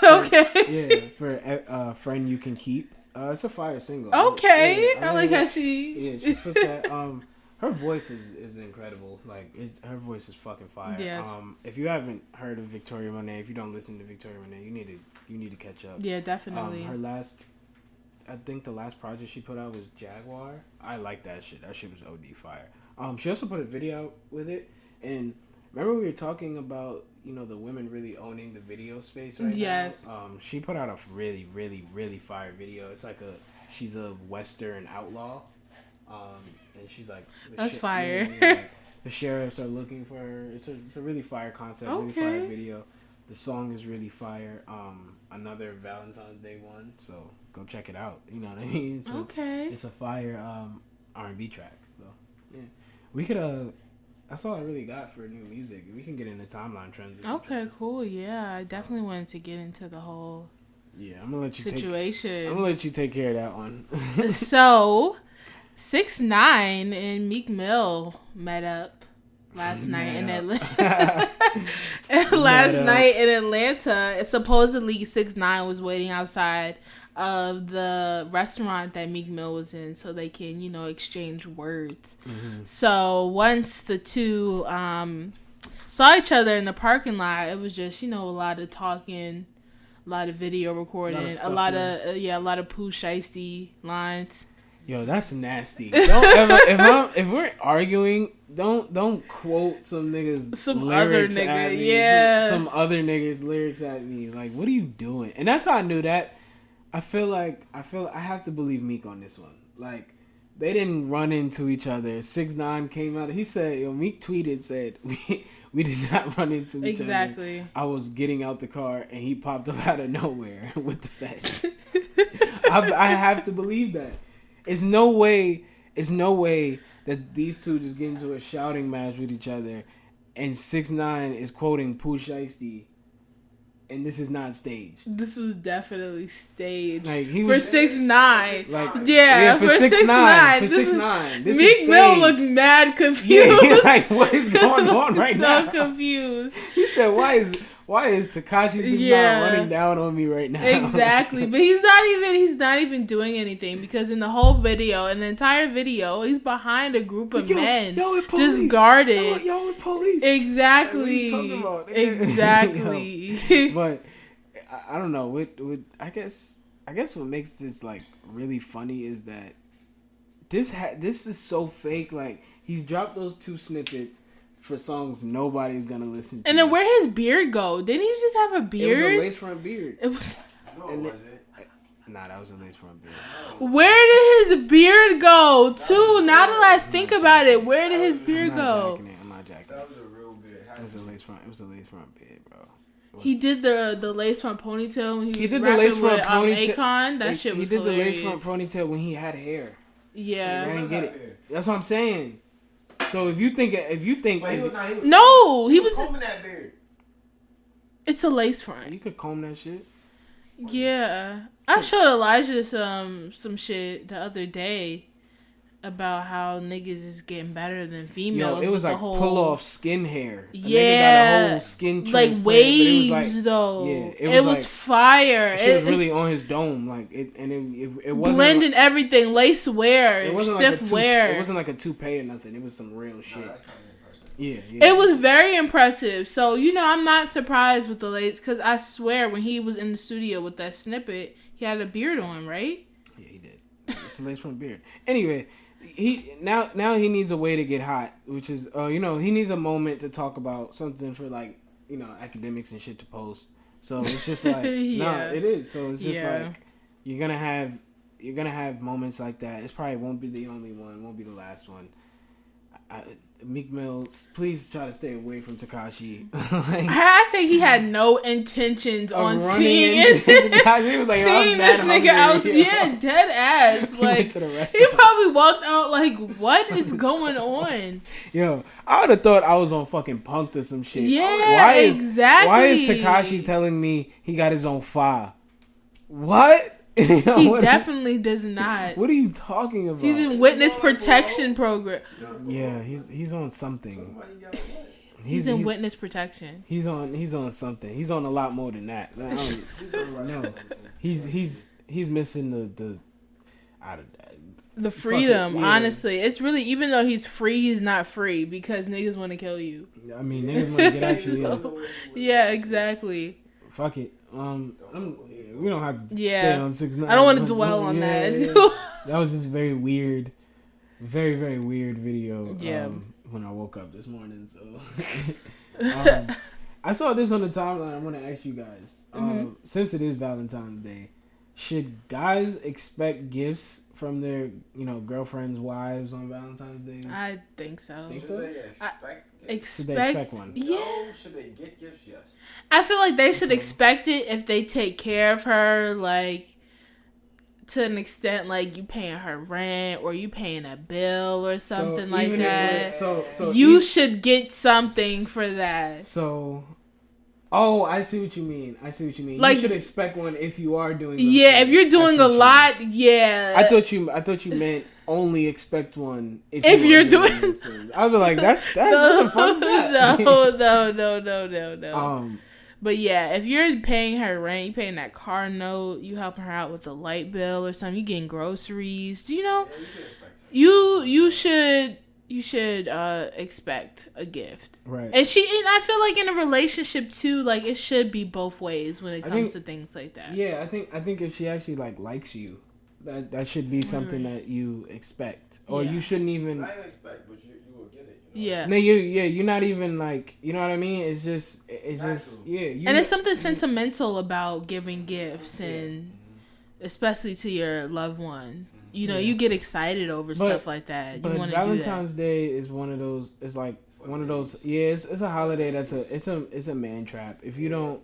Okay. yeah, for Friend You Can Keep. It's a fire single. Okay. Yeah, I like how she. Yeah, she put that. Her voice is incredible. Like her voice is fucking fire. Yes. If you haven't heard of Victoria Monet, if you don't listen to Victoria Monet, you need to catch up. Yeah, definitely. I think the last project she put out was Jaguar. I like that shit. That shit was OD fire. She also put a video out with it, and remember we were talking about the women really owning the video space right yes. now. She put out a really really really fire video. It's like she's a Western outlaw, and she's like that's fire. Like, the sheriffs are looking for her. It's a really fire concept. Okay. Really fire video. The song is really fire. Another Valentine's Day one, so go check it out. You know what I mean? So okay. It's a fire R&B track. So yeah, we could. That's all I really got for new music. We can get into timeline trends. Okay, cool. Yeah, I definitely wanted to get into the whole. Yeah, I'm gonna let you situation. I'm gonna let you take care of that one. So, 6ix9ine and Meek Mill met up last night in Atlanta. Night in Atlanta, supposedly 6ix9ine was waiting outside of the restaurant that Meek Mill was in so they can, exchange words. Mm-hmm. So once the two saw each other in the parking lot, it was just, a lot of talking, a lot of video recording, a lot of Pooh Shiesty lines. Yo, that's nasty. Don't ever if we're arguing, don't quote some niggas lyrics other nigga, at me. yeah. Some other niggas lyrics at me. Like, what are you doing? And that's how I knew that. I feel I have to believe Meek on this one. Like, they didn't run into each other. 6ix9ine came out. He said, Meek said we did not run into each other. Exactly. I was getting out the car and he popped up out of nowhere with the feds. I have to believe that. It's no way that these two just get into a shouting match with each other and 6ix9ine is quoting Pooh Shiesty and this is not staged. This was definitely staged. Like, for 6ix9ine. Like, yeah, for 6ix9ine. For 6ix9ine. Meek Mill looked mad confused. Yeah, like, what is going on right now? So confused. He said, why is Tekashi 6ix9ine running down on me right now? Exactly. But he's not even doing anything because in the whole video, in the entire video, he's behind a group of men just guarded. Yo, with police. Exactly. Like, what are you talking about? Exactly. But I don't know. I guess what makes this like really funny is that this is so fake. Like, he's dropped those 2 snippets for songs nobody's gonna listen to. And then where'd his beard go? Didn't he just have a beard? It was a lace front beard. It was. No, was it? Nah, that was a lace front beard. Where did his beard go? Too. Now that I think about it, where did his beard go? I'm not jacking it. That was a real beard. It was a lace front beard, bro. He did the lace front ponytail when he was did rapping the lace front with ponytail. Akon. That shit was hilarious. He did the lace front ponytail when he had hair. Yeah. I didn't get it. That's what I'm saying. So if you think no, he was combing that beard. It's a lace front. You could comb that shit. Yeah, I showed Elijah some shit the other day about how niggas is getting better than females. Yo, it was with like the whole pull off skin hair. Yeah, nigga got a whole skin like waves like, though. Yeah, it was like, fire. It was really on his dome, like it wasn't blending like, everything, lace wear, it wasn't stiff like wear. It wasn't like a toupee or nothing. It was some real shit. That's kind of impressive. Yeah. It was very impressive. So I'm not surprised with the lace because I swear when he was in the studio with that snippet, he had a beard on, right? Yeah, he did. It's a lace front beard. Anyway. He now he needs a way to get hot, which is he needs a moment to talk about something for like academics and shit to post. So it's just like it is. So it's just like you're gonna have moments like that. It probably won't be the only one, won't be the last one. Meek Mill, please try to stay away from Tekashi. I think he had no intentions on seeing He was like, seeing this nigga out. Yeah, dead ass. Like he probably walked out like, what is going on? Yo, I would have thought I was on fucking Punk'd or some shit. Yeah, exactly. Why is Tekashi telling me he got his own file? What? He definitely does not. What are you talking about? He's in witness protection program. Yeah, he's on something. He's in witness protection. He's on something. He's on a lot more than that. I don't know. He's missing the freedom. Honestly, it's really, even though he's free, he's not free because niggas want to kill you. I mean, niggas want to get at you. Yeah, exactly. Fuck it. We don't have to stay on 6ix9ine. I don't want to dwell on that. That was just very weird, very very weird video. Yeah. When I woke up this morning, so I saw this on the timeline. I want to ask you guys, since it is Valentine's Day, should guys expect gifts from their girlfriends, wives on Valentine's Day? I think so. Think so? Should they expect one? Yeah. No, should they get gifts? Yes. I feel like they should expect it if they take care of her, like, to an extent, like you paying her rent or you paying a bill or something like that. You should get something for that. So, I see what you mean. Like, you should expect one if you are doing. Yeah, if you're doing a lot, yeah. I thought you meant only expect one if you're doing those things. I was like, that's what the fuck is that? No. But yeah, if you're paying her rent, you paying that car note, you helping her out with the light bill or something, you getting groceries, you should expect a gift. Right. And I feel like in a relationship too, like it should be both ways when it comes to things like that. Yeah, I think if she actually likes you, that should be something that you expect, or you shouldn't even. Not even expect, but you will get it. Yeah. No, you're not even like, you know what I mean. It's just and it's something sentimental about giving gifts, and especially to your loved one. You get excited over stuff like that. But Valentine's Day is one of those. It's like one of those. Yeah, it's a holiday that's it's a man trap. If you don't.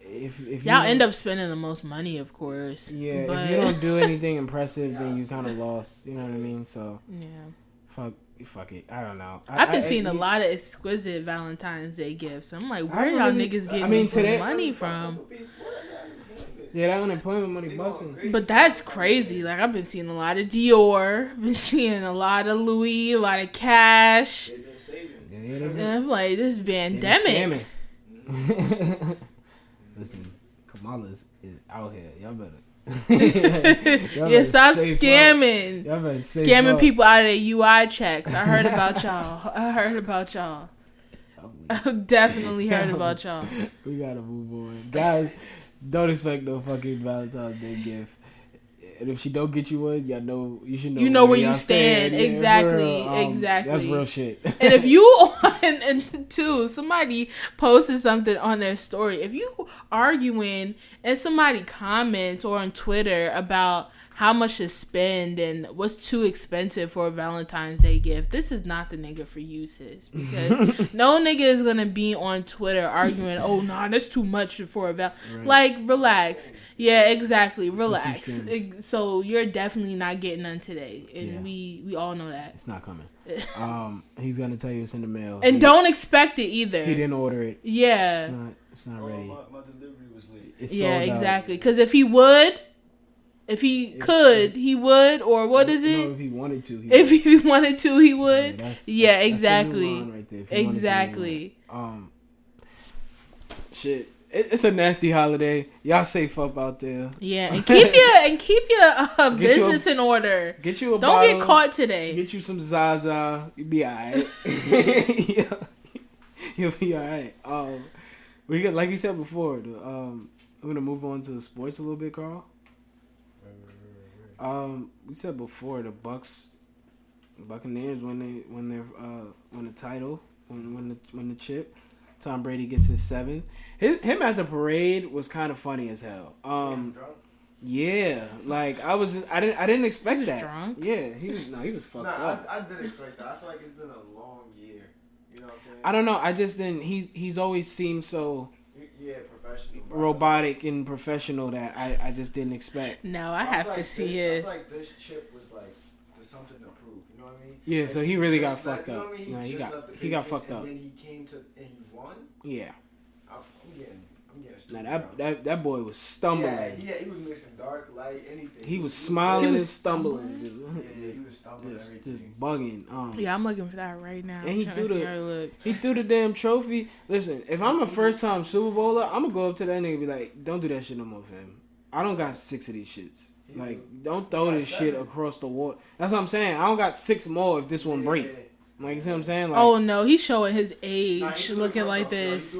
If y'all end up spending the most money, of course. Yeah, if you don't do anything impressive, then you kind of lost. You know what I mean? So yeah, fuck it. I don't know. I've been seeing a lot of exquisite Valentine's Day gifts. I'm like, where y'all niggas getting some money from? Yeah, that unemployment money busting. But that's crazy. Like, I've been seeing a lot of Dior, been seeing a lot of Louis, a lot of cash. And I'm like, this pandemic. Listen, Kamala's is out here. Y'all better. Stop scamming. Y'all better scamming people out of their UI checks. I heard about y'all. I've definitely heard about y'all. We gotta move on, guys. Don't expect no fucking Valentine's Day gift. And if she don't get you one, y'all know you should know. You know where you stand. Yeah, exactly. Exactly. That's real shit. And if you and two, somebody posted something on their story. If you arguing and somebody comments or on Twitter about how much to spend and what's too expensive for a Valentine's Day gift, this is not the nigga for you, sis. Because no nigga is gonna be on Twitter arguing, oh nah, that's too much for a Like, relax. Yeah, exactly. Relax. So you're definitely not getting none today. And we all know that. It's not coming. He's gonna tell you it's in the mail. And don't expect it either. He didn't order it. Yeah. It's not ready. My delivery was late. It's yeah, sold out. exactly. Because if he would, he would, or what is it? No, if he wanted to. He wanted to, he would. Yeah, exactly. That's the new line right there. Exactly. Shit. It's a nasty holiday. Y'all safe up out there. Yeah, and keep your business in order. Get you a Don't bottle, get caught today. Get you some Zaza. You'll be alright. You'll be alright. We got, like you said before, we're gonna move on to sports a little bit, Carl. We said before the Buccaneers win the title, win the chip. Tom Brady gets his 7th. Him at the parade was kind of funny as hell. Yeah, like I didn't expect he was that. Drunk? Yeah, he was fucked up. I did expect that. I feel like it's been a long year. You know what I'm saying? I don't know. I just didn't. He's always seemed so professional, robotic and professional that I just didn't expect. No, I have to see his. I feel like this chip was like there's something to prove. You know what I mean? Yeah, so he really got fucked up. You know what I mean? He got fucked up. And then he came to and he won. Yeah. Now that boy was stumbling. Yeah, he was mixing dark, light, anything. He was smiling and stumbling. Yeah, he was stumbling everything. Just bugging. Yeah, I'm looking for that right now. And he threw the damn trophy. Listen, if I'm a first time Super Bowler, I'm gonna go up to that nigga and be like, don't do that shit no more, fam. I don't got 6 of these shits. Like, don't throw this shit across the water. That's what I'm saying. I don't got 6 more if this one break. Like, you see what I'm saying? Like, oh no, he's showing his age, looking like this.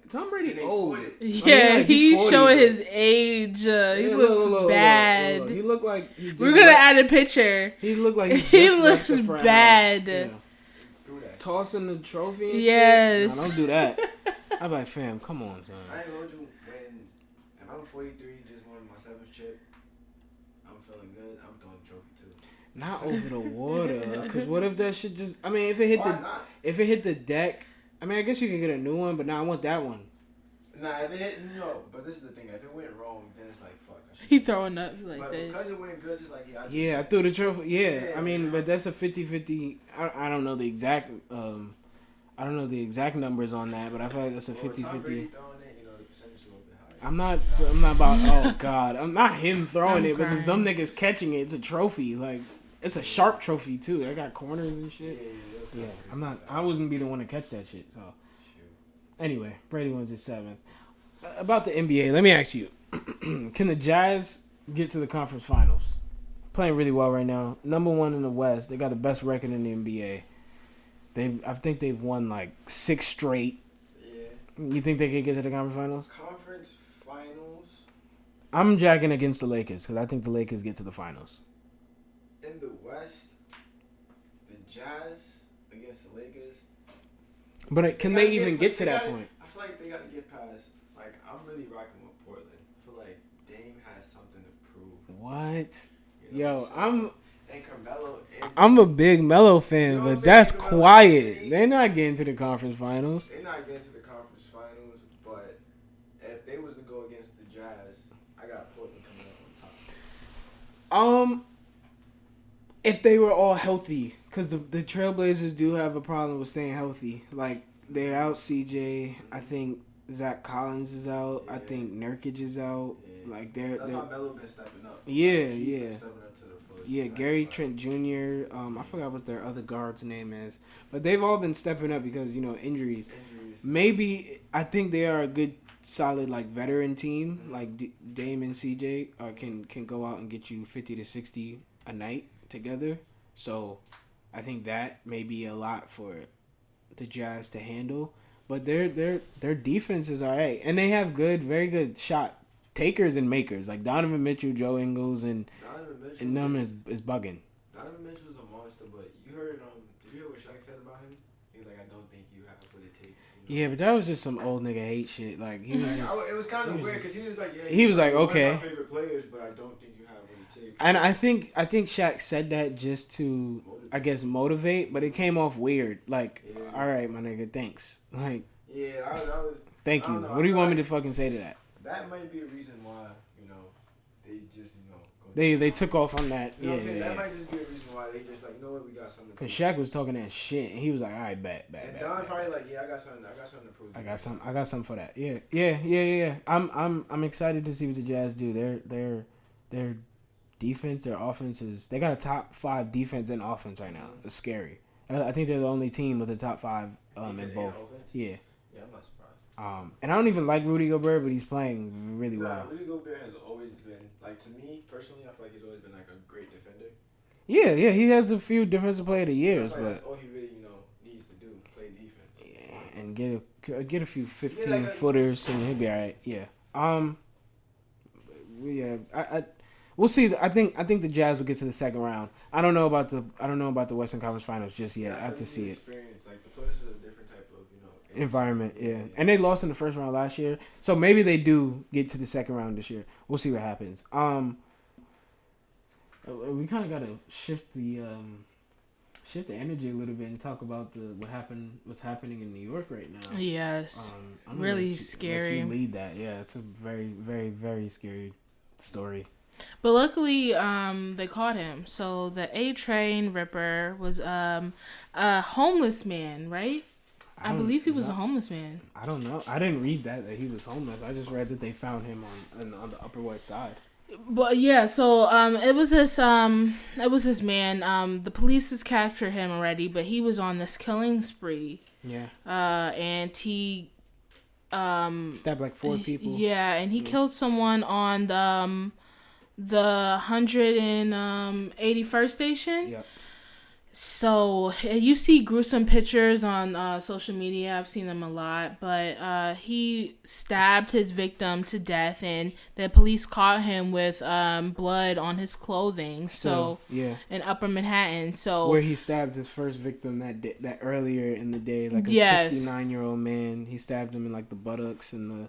Tom Brady old. Yeah, he's showing his age. He looks bad. Look. He looked like we're gonna add a picture. He looked like he looks bad. Yeah. Tossing the trophy. And yes. Shit? No, don't do that. I'm like, fam, come on, son. I ain't told you if I'm 43, just won my 7th chip. I'm feeling good. I'm throwing the trophy too. Not over the water, because what if that shit just? I mean, if it hit the deck. I mean, I guess you could get a new one, but now I want that one. Nah, if it hit, no. But this is the thing. If it went wrong, then it's like, fuck. He throwing up like but this. Because it went good, it's like, I threw the trophy. Yeah, I mean, but that's a 50-50. I don't know the exact. I don't know the exact numbers on that, but I feel like that's a 50-50. I'm not about. Oh God, I'm not him throwing it, but it's them niggas catching it. It's a trophy. Like, it's a sharp trophy too. I got corners and shit. Yeah, I'm not. I wasn't be the one to catch that shit. So, anyway, Brady wins his 7th. About the NBA, let me ask you: can the Jazz get to the conference finals? Playing really well right now. Number 1 in the West. They got the best record in the NBA. I think they've won like 6 straight. Yeah. You think they could get to the conference finals? Conference finals. I'm jacking against the Lakers because I think the Lakers get to the finals. In the West, the Jazz against the Lakers. But can they even get to that point? I feel like they got to get past. Like, I'm really rocking with Portland. I feel like Dame has something to prove. What? You know Yo, what and Carmelo. I'm a big Melo fan, but that's quiet. They're not getting to the conference finals. They're not getting to the conference finals, but if they was to go against the Jazz, I got Portland coming out on top. If they were all healthy, because the Trailblazers do have a problem with staying healthy. Like, they're out CJ. I think Zach Collins is out. Yeah. I think Nurkic is out. Yeah. Like, that's why Melo been stepping up. Yeah. Stepping up to the fullest. Yeah, Gary Trent Jr. I forgot what their other guard's name is. But they've all been stepping up because, injuries. Maybe, I think they are a good, solid, like, veteran team. Mm-hmm. Like, Dame and CJ can go out and get you 50 to 60 a night together. So I think that may be a lot for the Jazz to handle. But their defense is all right. And they have very good shot takers and makers. Like Donovan Mitchell, Joe Ingles, and them is bugging. Donovan Mitchell's a monster, but you heard did you hear what Shaq said about him? He was like, I don't think you have what it takes. Yeah, but that was just some old nigga hate shit. Like, he was just... It was kind of weird because he was like, he was like, okay. One of my favorite players, but I don't think you have what it takes. And I think Shaq said that just to, I guess, motivate, but it came off weird. Like, all right, my nigga, thanks. Like, yeah, that was. Thank you. What do you want me to fucking say to that? That might be a reason why they just they took off on that. You know what I'm saying? That might just be a reason why they just like, we got something. Because Shaq was talking that shit, and he was like, all right, bet. And Don probably like, I got something to prove. I got something for that. Yeah. I'm excited to see what the Jazz do. Their defense, their offense they got a top 5 defense and offense right now. It's scary. I think they're the only team with a top 5 in both. Yeah. Yeah, I'm not surprised. And I don't even like Rudy Gobert, but he's playing really well. Rudy Gobert has always been, like, to me personally, I feel like he's always been like a great defender. Yeah, he has a few defensive player of the years, but that's all he really, needs to do, play defense. Yeah, and get a few 15-footers, and he'll be all right. Yeah. We'll see. I think the Jazz will get to the second round. I don't know about the Western Conference Finals just yet. I have to see it. Like, the players are a different type of environment. Yeah, and they lost in the first round last year, so maybe they do get to the second round this year. We'll see what happens. We kind of got to shift the energy a little bit and talk about what's happening in New York right now. Yes, really scary. Let you lead that. Yeah, it's a very, very, very scary story. But luckily, they caught him. So the A Train Ripper was a homeless man, right? I believe he was a homeless man. I don't know. I didn't read that he was homeless. I just read that they found him on the Upper West Side. But yeah, so it was this man. The police has captured him already, but he was on this killing spree. Yeah. And he stabbed like 4 people. Yeah, and he killed someone on the 181st station. Yep. So you see gruesome pictures on social media. I've seen them a lot, but he stabbed his victim to death, and the police caught him with blood on his clothing. So yeah, in Upper Manhattan. So where he stabbed his first victim that earlier in the day, like a 69-year-old man. He stabbed him in like the buttocks and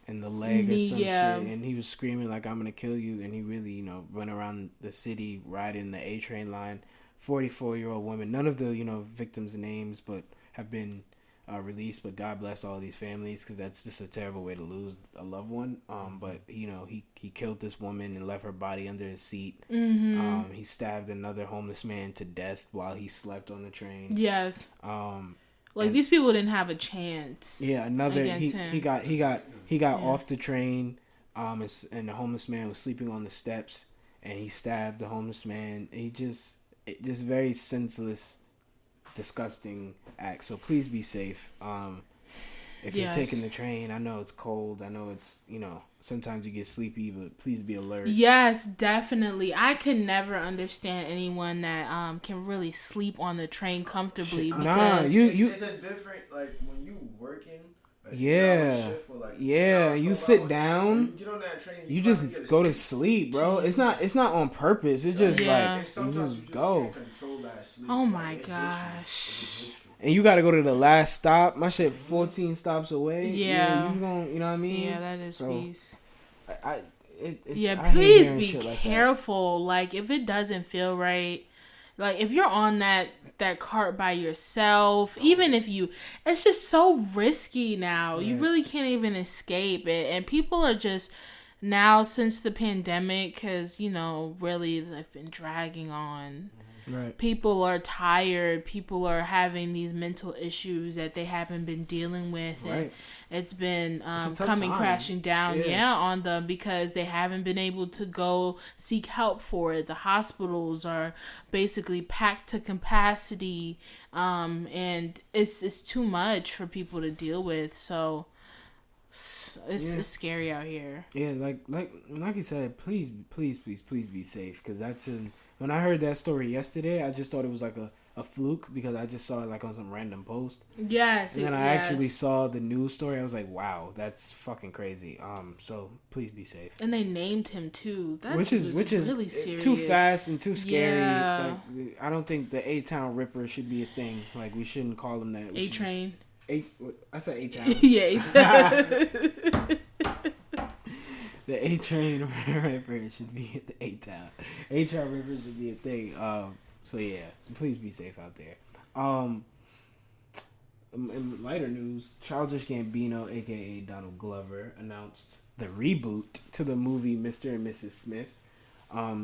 the leg or some shit, and he was screaming like, "I'm gonna kill you!" And he really, went around the city riding the A train line. 44-year-old woman. None of the victims' names, but have been released. But God bless all these families, because that's just a terrible way to lose a loved one. But he killed this woman and left her body under his seat. Mm-hmm. He stabbed another homeless man to death while he slept on the train. Yes. These people didn't have a chance. Yeah, he got off the train, and the homeless man was sleeping on the steps, and he stabbed the homeless man. Just very senseless, disgusting act. So please be safe. If you're taking the train, I know it's cold. I know it's, sometimes you get sleepy, but please be alert. Yes, definitely. I could never understand anyone that can really sleep on the train comfortably. Because it's a different, like, when you working. Like, you sit down. You get on that train. You just go to sleep, bro. It's not on purpose. It's just like you just go. Oh my gosh. And you got to go to the last stop. My shit 14 stops away. Yeah. You know what I mean? Yeah, that is peace. I please be careful. Like, if it doesn't feel right, like if you're on that cart by yourself, even if it's just so risky now. You really can't even escape it. And people are just now, since the pandemic has, really they've been dragging on. Right. People are tired. People are having these mental issues that they haven't been dealing with. Right. And it's been coming crashing down on them because they haven't been able to go seek help for it. The hospitals are basically packed to capacity, and it's too much for people to deal with. So it's scary out here. Yeah, like you said, please be safe, because when I heard that story yesterday, I just thought it was like a fluke, because I just saw it like on some random post. Yes. And then I actually saw the news story. I was like, wow, that's fucking crazy. So please be safe. And they named him too. Which is really serious. Too fast and too scary. Yeah. Like, I don't think the A-Town Ripper should be a thing. Like, we shouldn't call him that. A-Train. I said A-Town. Yeah, A-Town. The A-Train Ripper should be at the A-Town. A-Town Ripper should be a thing. So yeah, please be safe out there. In lighter news, Childish Gambino, aka Donald Glover, announced the reboot to the movie Mr. and Mrs. Smith.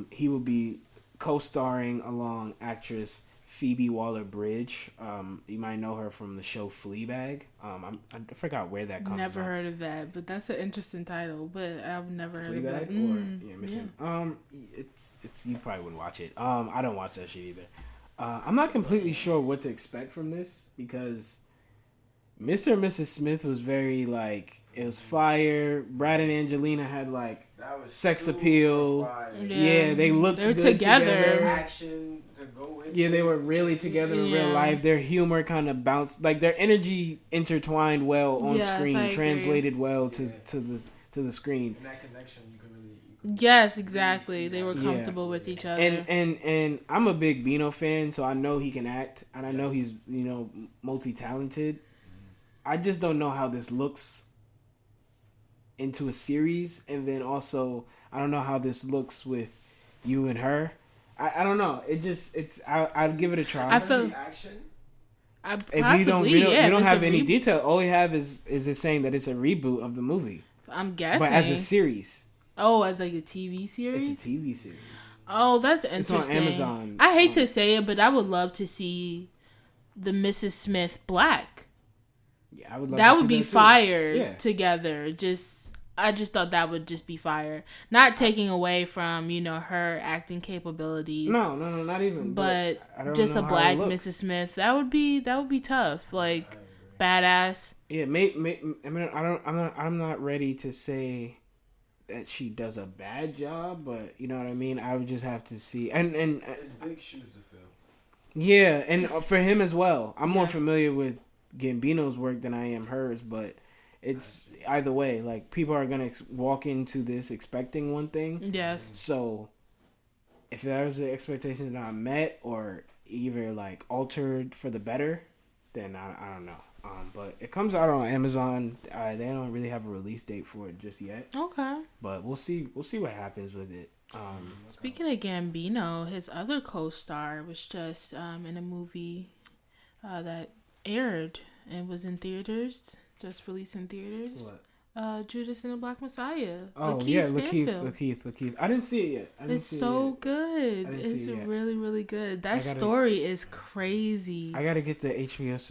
He will be co-starring along actress Phoebe Waller-Bridge. You might know her from the show Fleabag. I forgot where that comes from. Never heard of that, but that's an interesting title. But I've never heard Fleabag of it. Mission. It's you probably wouldn't watch it. I don't watch that shit either. I'm not completely sure what to expect from this, because Mr. and Mrs. Smith was very it was fire. Brad and Angelina had sex appeal. Yeah, they looked good together. Action to go with. Yeah, they were really together in real life. Their humor kind of bounced, their energy intertwined well on screen, translated well to the screen. And that connection, you can really. Yes, exactly. They were comfortable with each other. And I'm a big Bino fan, so I know he can act, and I know he's multi-talented. I just don't know how this looks into a series, and then also I don't know how this looks with you and her. I don't know. I'd give it a try. I feel action. We don't have any detail. All we have is it saying that it's a reboot of the movie. I'm guessing, but as a series. Oh, as a TV series. It's a TV series. Oh, that's interesting. It's on Amazon. I hate to say it, but I would love to see the Mrs. Smith black. would love that to would see be that too. fire Yeah. together. I just thought that would just be fire. Not taking away from, her acting capabilities. No, not even. But I don't just know a how black it looks. Mrs. Smith, that would be tough. Like, badass. Yeah, I mean, I'm not ready to say that she does a bad job, but you know what I mean. I would just have to see, and it's big shoes to fill. yeah, and for him as well. I'm more Yes. familiar with Gambino's work than I am hers, but it's either way. Like, people are gonna walk into this expecting one thing. Yes. So if there's an expectation not met or either like altered for the better, then I don't know. But it comes out on Amazon. They don't really have a release date for it just yet. Okay. But we'll see. We'll see what happens with it. Speaking of Gambino, his other co-star was just in a movie that aired and was in theaters, just released in theaters. What? Judas and the Black Messiah. Oh Lakeith yeah, Stanfield. Lakeith. I didn't see it yet. It's so good. I didn't see It's it yet. really, really good. That story is crazy. I gotta get the HBO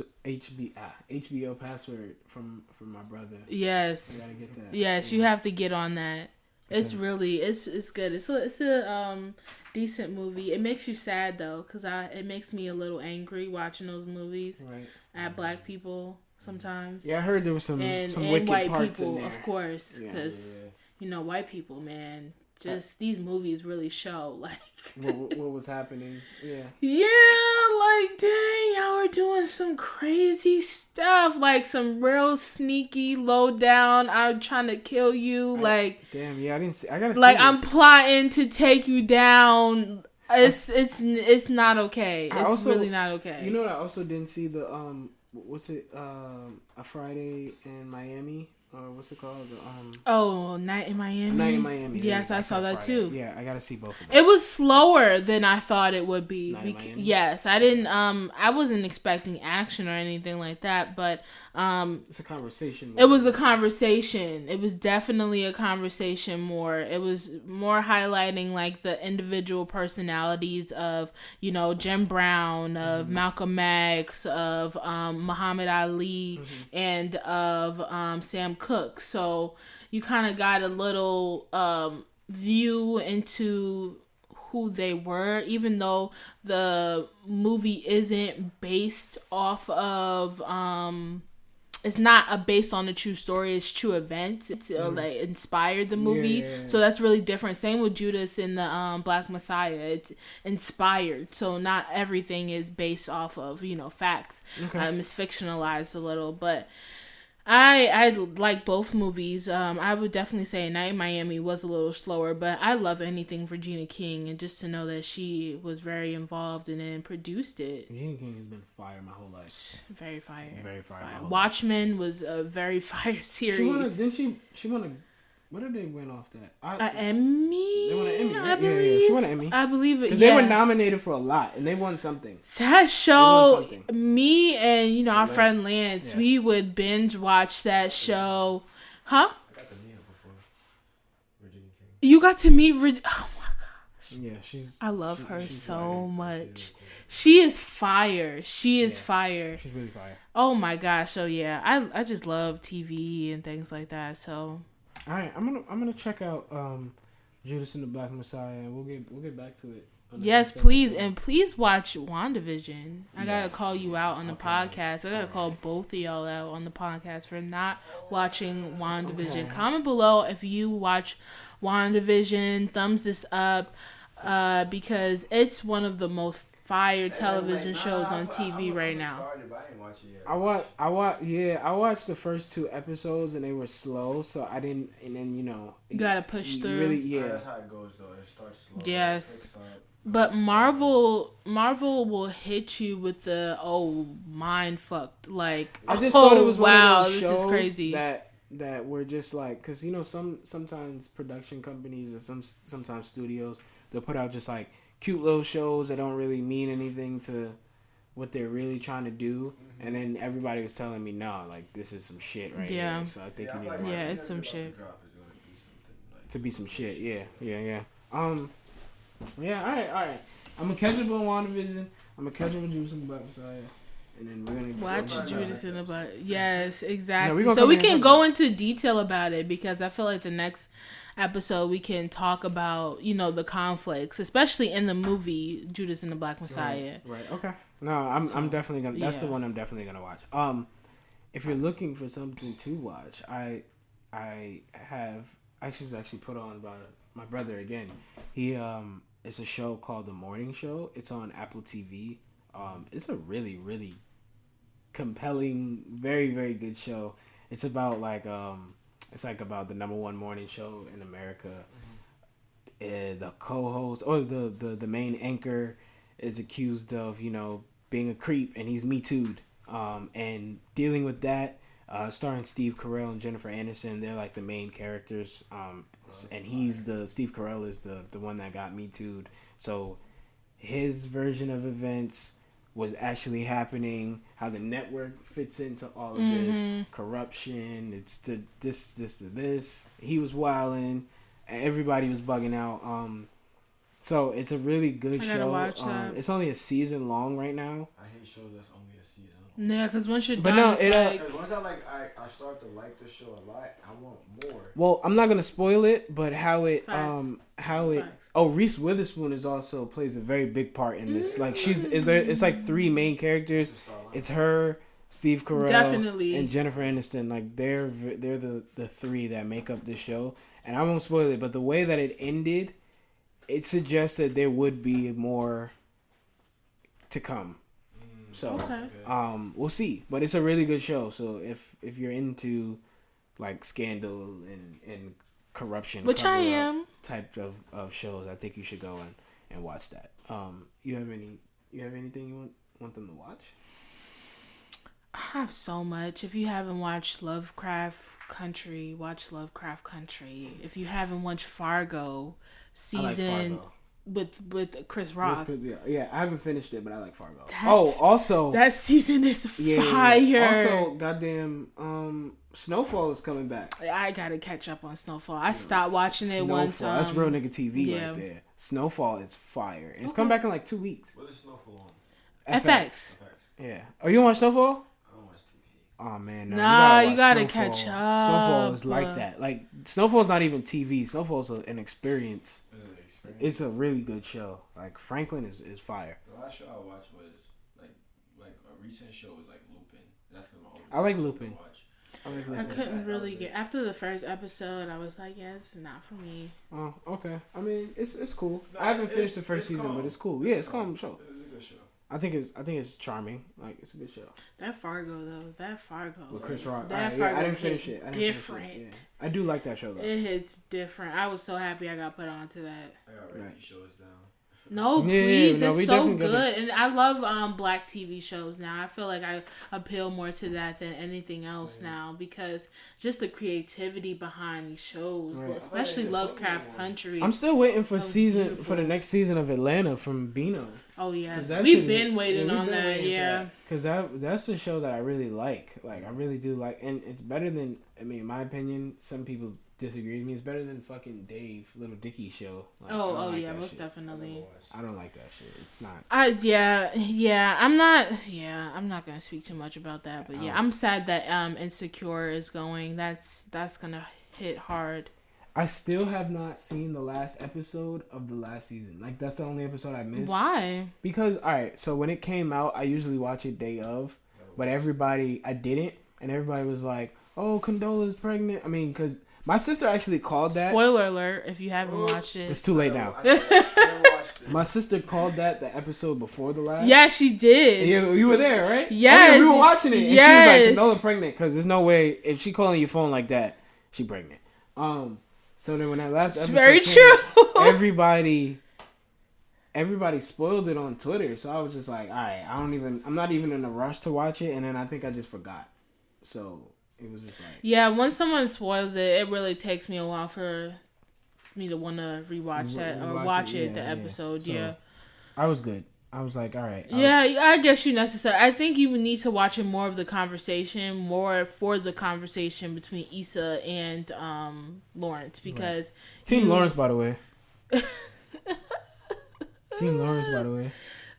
password from my brother. Yes. I gotta get that. Yes, you have to get on that. It's really it's good. It's a decent movie. It makes you sad though, cause it makes me a little angry watching those movies at black people sometimes. Yeah, I heard there was some and wicked white parts people, in there. of course, because white people, man, just these movies really show like what was happening. Yeah. Yeah, like dang, y'all are doing some crazy stuff, like some real sneaky, low down. I'm trying to kill you, Damn, yeah, I didn't see. I gotta see. like this. I'm plotting to take you down. It's not okay. It's really not okay. You know what? I also didn't see the what's it? A Friday in Miami, or what's it called? Night in Miami. Night in Miami. Yes, I saw that too. Yeah, I gotta see both of them. It was slower than I thought it would be. Night in Miami? Yes, I didn't. I wasn't expecting action or anything like that, but it's a conversation. it was a conversation. It was definitely a conversation. It was more highlighting like the individual personalities of Jim Brown, of Malcolm X, of Muhammad Ali, and of Sam Cooke. So you kind of got a little view into who they were, even though the movie isn't based off of it's not based on a true story. It's true events. It's like inspired the movie. Yeah. So that's really different. Same with Judas and the Black Messiah. It's inspired. So not everything is based off of facts. Okay. It's fictionalized a little, but I like both movies. I would definitely say Night in Miami was a little slower, but I love anything for Regina King, and just to know that she was very involved in it and produced it. Regina King has been fire my whole life. Very fire. Very fire. My whole Watchmen was a very fire series. She won a what did they win off that? Emmy? They won an Emmy, I right? believe. Yeah, she won an Emmy. I believe it. They were nominated for a lot, and they won something. That show, something. me and our friend Lance, Yeah. we would binge watch that show. Huh? I got to meet her before. Regina King. You got to meet oh my gosh. Yeah, I love her she's so fire. much. She is fire. She is fire. She's really fire. Oh my gosh. So yeah, I just love TV and things like that. So All right, I'm gonna check out Judas and the Black Messiah, and we'll get back to it. yes, please, and please watch WandaVision. I gotta call you out on the podcast. I gotta call both of y'all out on the podcast for not watching WandaVision. Okay. Comment below if you watch WandaVision. Thumbs this up, because it's one of the most fire television shows on TV right now. Started, but I ain't watch it yet. I watched the first 2 episodes and they were slow, so I didn't. And then You gotta push you through. Really, That's how it goes though. It starts slow. Yes. It picks up. But Marvel will hit you with the mind fucked, like I just thought it was wow, one of those this shows is crazy. that were just like, because sometimes production companies or sometimes studios, they'll put out just like cute little shows that don't really mean anything to what they're really trying to do, and then everybody was telling me no, like this is some shit right here. So I think you need to it's some shit. to be some shit. Yeah. Yeah, all right. I'm gonna catch up on WandaVision. I'm gonna catch up with Judas and the Black Messiah, and then we're gonna watch Judas in the Black. Yes, exactly. Yeah, so we can go into detail about it because I feel like the next episode we can talk about the conflicts, especially in the movie Judas and the Black Messiah. Right. Okay. No, I'm definitely gonna. That's the one I'm definitely gonna watch. If you're looking for something to watch, I have actually put on by my brother again. He it's a show called The Morning Show. It's on Apple TV. It's a really, really compelling, very, very good show. It's about it's about the #1 morning show in America. The co-host or the main anchor is accused of being a creep, and he's Me Too'd. And dealing with that, starring Steve Carell and Jennifer Aniston, they're like the main characters. And Steve Carell is the one that got Me Too'd. So his version of events was actually happening, how the network fits into all of this corruption. It's this. He was wilding. Everybody was bugging out. So it's a really good show. Watch that. It's only a season long right now. I hate shows that's only a season. Yeah, because once you're But done, no, it's once I start to like the show a lot, I want more. Well, I'm not gonna spoil it, but Facts. Reese Witherspoon plays a very big part in this. Like it's like 3 main characters. It's her, Steve Carell, Definitely, and Jennifer Aniston. Like they're the 3 that make up this show. And I won't spoil it, but the way that it ended, it suggests that there would be more to come. So we'll see. But it's a really good show. So if you're into like scandal and corruption, which I am, type of shows, I think you should go and watch that. You have anything you want them to watch? I have so much. If you haven't watched Lovecraft Country, watch Lovecraft Country. If you haven't watched Fargo season with Chris Rock. Yeah, I haven't finished it, but I like Fargo. Also that season is fire. Also, goddamn, Snowfall is coming back. I gotta catch up on Snowfall. I stopped watching it one time. That's real nigga TV right there. Snowfall is fire. And it's coming back in like 2 weeks. What is Snowfall on? FX. Yeah. Oh, you don't watch Snowfall? I don't watch TV. Oh man, no. You gotta catch up. Snowfall is like that. Like Snowfall's not even TV. Snowfall's an experience. It's a really good show. Like Franklin is fire. The last show I watched was like a recent show was like Lupin. That's because I like Lupin. I couldn't really get after the first episode. I was like, yeah, it's not for me. Oh, okay. I mean, it's cool. I haven't finished the first season, but it's cool. Yeah, it's a calm show. It's a good show. I think it's charming. Like it's a good show. That Fargo with Chris Rock. I didn't finish it. Different. Yeah. I do like that show though. It hits different. I was so happy I got put onto that. I got ready shows down. No, please, it's so good, and I love Black TV shows now. I feel like I appeal more to that than anything else now because just the creativity behind these shows, especially Lovecraft Country. I'm still waiting for the next season of Atlanta from Bino. Oh yes, we've been waiting on that. Yeah, because that's the show that I really like. Like I really do like, and it's better than. I mean, in my opinion, some people disagree with me. It's better than fucking Dave Little Dicky show. Like, yeah, most definitely. I don't like that shit. It's not. I'm not gonna speak too much about that, but yeah, I'm sad that Insecure is going. That's gonna hit hard. I still have not seen the last episode of the last season. Like that's the only episode I missed. Why? Because alright, so when it came out, I usually watch it day of, but I didn't, and everybody was like, "Oh, Condola's pregnant." I mean, because my sister actually called that. Spoiler alert! If you haven't watched it, it's too late now. My sister called that the episode before the last. Yeah, she did. You were there, right? Yes, we were watching it. And yes. She was like, "Condola pregnant," because there's no way if she calling your phone like that, she pregnant. So then when that last episode very came, true. Everybody spoiled it on Twitter. So I was just like, all right, I'm not even in a rush to watch it. And then I think I just forgot. So it was just like, yeah, when someone spoils it, it really takes me a while for me to want to rewatch that or watch it, the episode. So yeah. I was good. I was like, all right. Yeah, I guess you necessary. I think you need to watch more of the conversation, more for the conversation between Issa and Lawrence because Team Lawrence, by the way. Team Lawrence, by the way.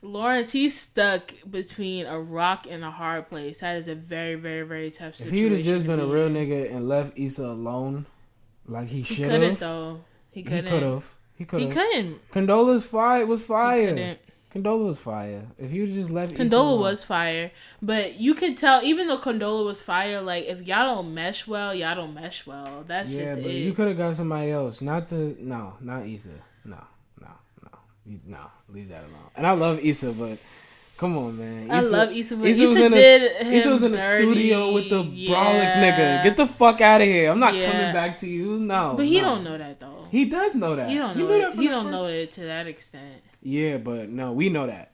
Lawrence, he's stuck between a rock and a hard place. That is a very, very, very tough situation. If he would have just been a real nigga and left Issa alone, like he should have. He couldn't though. He couldn't. He could have. He couldn't. Condola's fire was fire. He couldn't. Condola was fire. If you just left Condola was fire. But you could tell, even though Condola was fire, like, if y'all don't mesh well, y'all don't mesh well. That's just it. Yeah, but you could have got somebody else. Not Issa. No, leave that alone. And I love Issa, but come on, man. I love Issa, but Issa was in the studio with the brolic nigga. Get the fuck out of here. I'm not coming back to you. No. But he don't know that, though. He does know that. He don't know it. He don't know it to that extent. Yeah, but no, we know that.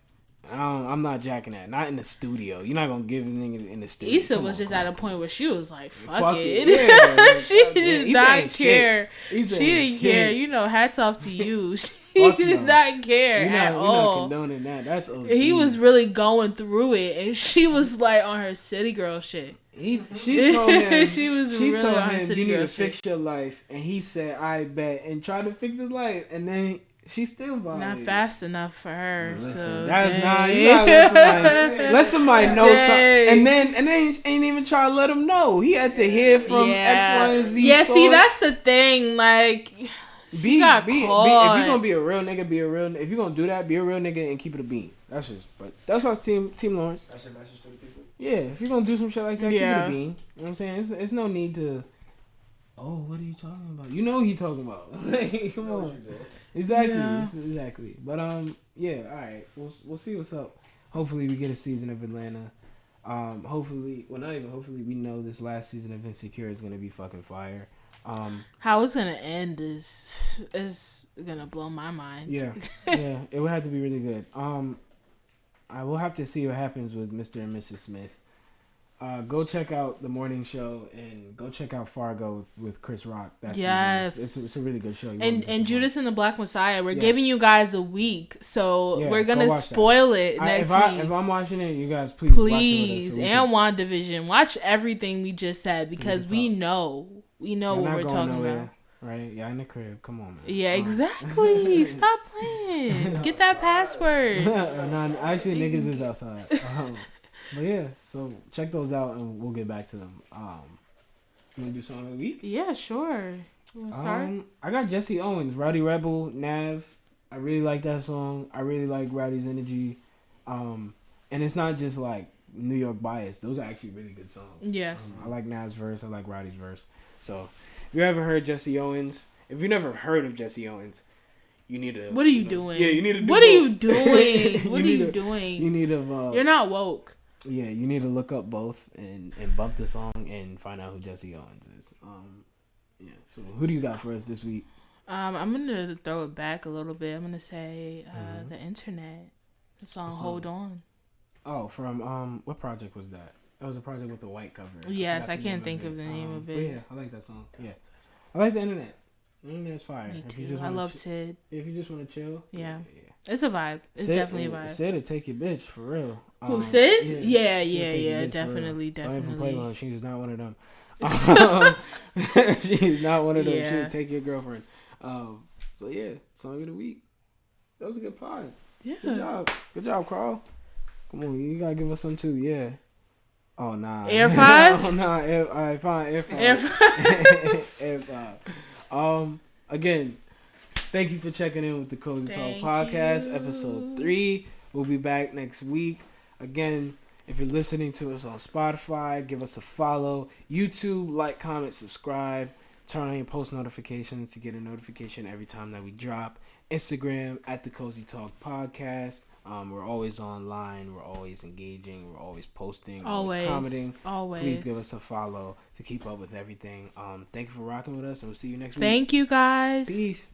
I'm not jacking that. Not in the studio. You're not gonna give a nigga in the studio. Issa was just at a point where she was like, "Fuck it." Yeah, she did not care. She didn't care. You know, hats off to you. She did not care at all. We're not condoning that. That's OD. He was really going through it, and she was like on her city girl shit. She told him. She told him, you need to fix your life, and he said, "I bet," and tried to fix his life, and then. She still violated. Not fast enough for her. Listen, so that's not. You gotta let somebody know something, and then ain't even try to let him know. He had to hear from X, Y, and Z. Yeah, see, that's the thing. Like, she got caught. If you're gonna be a real nigga, be a real. If you're gonna do that, be a real nigga and keep it a bean. That's just. But that's why it's Team Lawrence. That's your message to the people. Yeah, if you're gonna do some shit like that, keep it a bean. You know what I'm saying? It's no need to. Oh, what are you talking about? You know what he talking about. Come on. Exactly. But yeah, all right. We'll see what's up. Hopefully we get a season of Atlanta. Hopefully, well, not even hopefully, we know this last season of Insecure is gonna be fucking fire. How it's gonna end is gonna blow my mind. Yeah, it would have to be really good. I will have to see what happens with Mr. and Mrs. Smith. Go check out The Morning Show and go check out Fargo with Chris Rock. Yes. It's a really good show. And Judas and the Black Messiah. We're giving you guys a week, so we're going to spoil it next week. If I'm watching it, you guys please watch it with us. And WandaVision. Watch everything we just said because we know what we're talking about. Right? Yeah, in the crib. Come on, man. Yeah, exactly. Stop playing. Get that password. Actually, niggas is outside. But yeah, so check those out and we'll get back to them. You want to do Song of the Week? Yeah, sure. You want to start? I got Jesse Owens, Rowdy Rebel, Nav. I really like that song. I really like Rowdy's energy. And it's not just like New York bias. Those are actually really good songs. Yes. I like Nav's verse. I like Rowdy's verse. So if you haven't heard Jesse Owens, if you never heard of Jesse Owens, you need to. What are you doing? Yeah, you need to do What both. are you doing? What are you doing? You need to. You're not woke. Yeah, you need to look up both and bump the song and find out who Jesse Owens is. Yeah. So who do you got for us this week? I'm gonna throw it back a little bit. I'm gonna say The Internet. The song Hold On. Oh, from what project was that? That was a project with the white cover. Yes, I can't think of the name of it. But yeah, I like that song. Yeah, I like The Internet. The Internet's fire. Me too. I love Sid. If you just want to chill. Yeah. It's a vibe. It's definitely a vibe. Sid will take your bitch for real. Who, Sid? Yeah. Definitely. Don't even play with her. She's not one of them. She's not one of them. Yeah. She'll take your girlfriend. So yeah, Song of the Week. That was a good pod. Yeah. Good job, Carl. Come on, you gotta give us some too. Yeah. Oh nah. Air 5? Oh nah. Alright, fine. Air 5. Air 5. Again. Thank you for checking in with the Cozy Talk Podcast, episode 3. We'll be back next week. Again, if you're listening to us on Spotify, give us a follow. YouTube, like, comment, subscribe. Turn on your post notifications to get a notification every time that we drop. Instagram, at the Cozy Talk Podcast. We're always online. We're always engaging. We're always posting. Always commenting. Always. Please give us a follow to keep up with everything. Thank you for rocking with us, and we'll see you next week. Thank you, guys. Peace.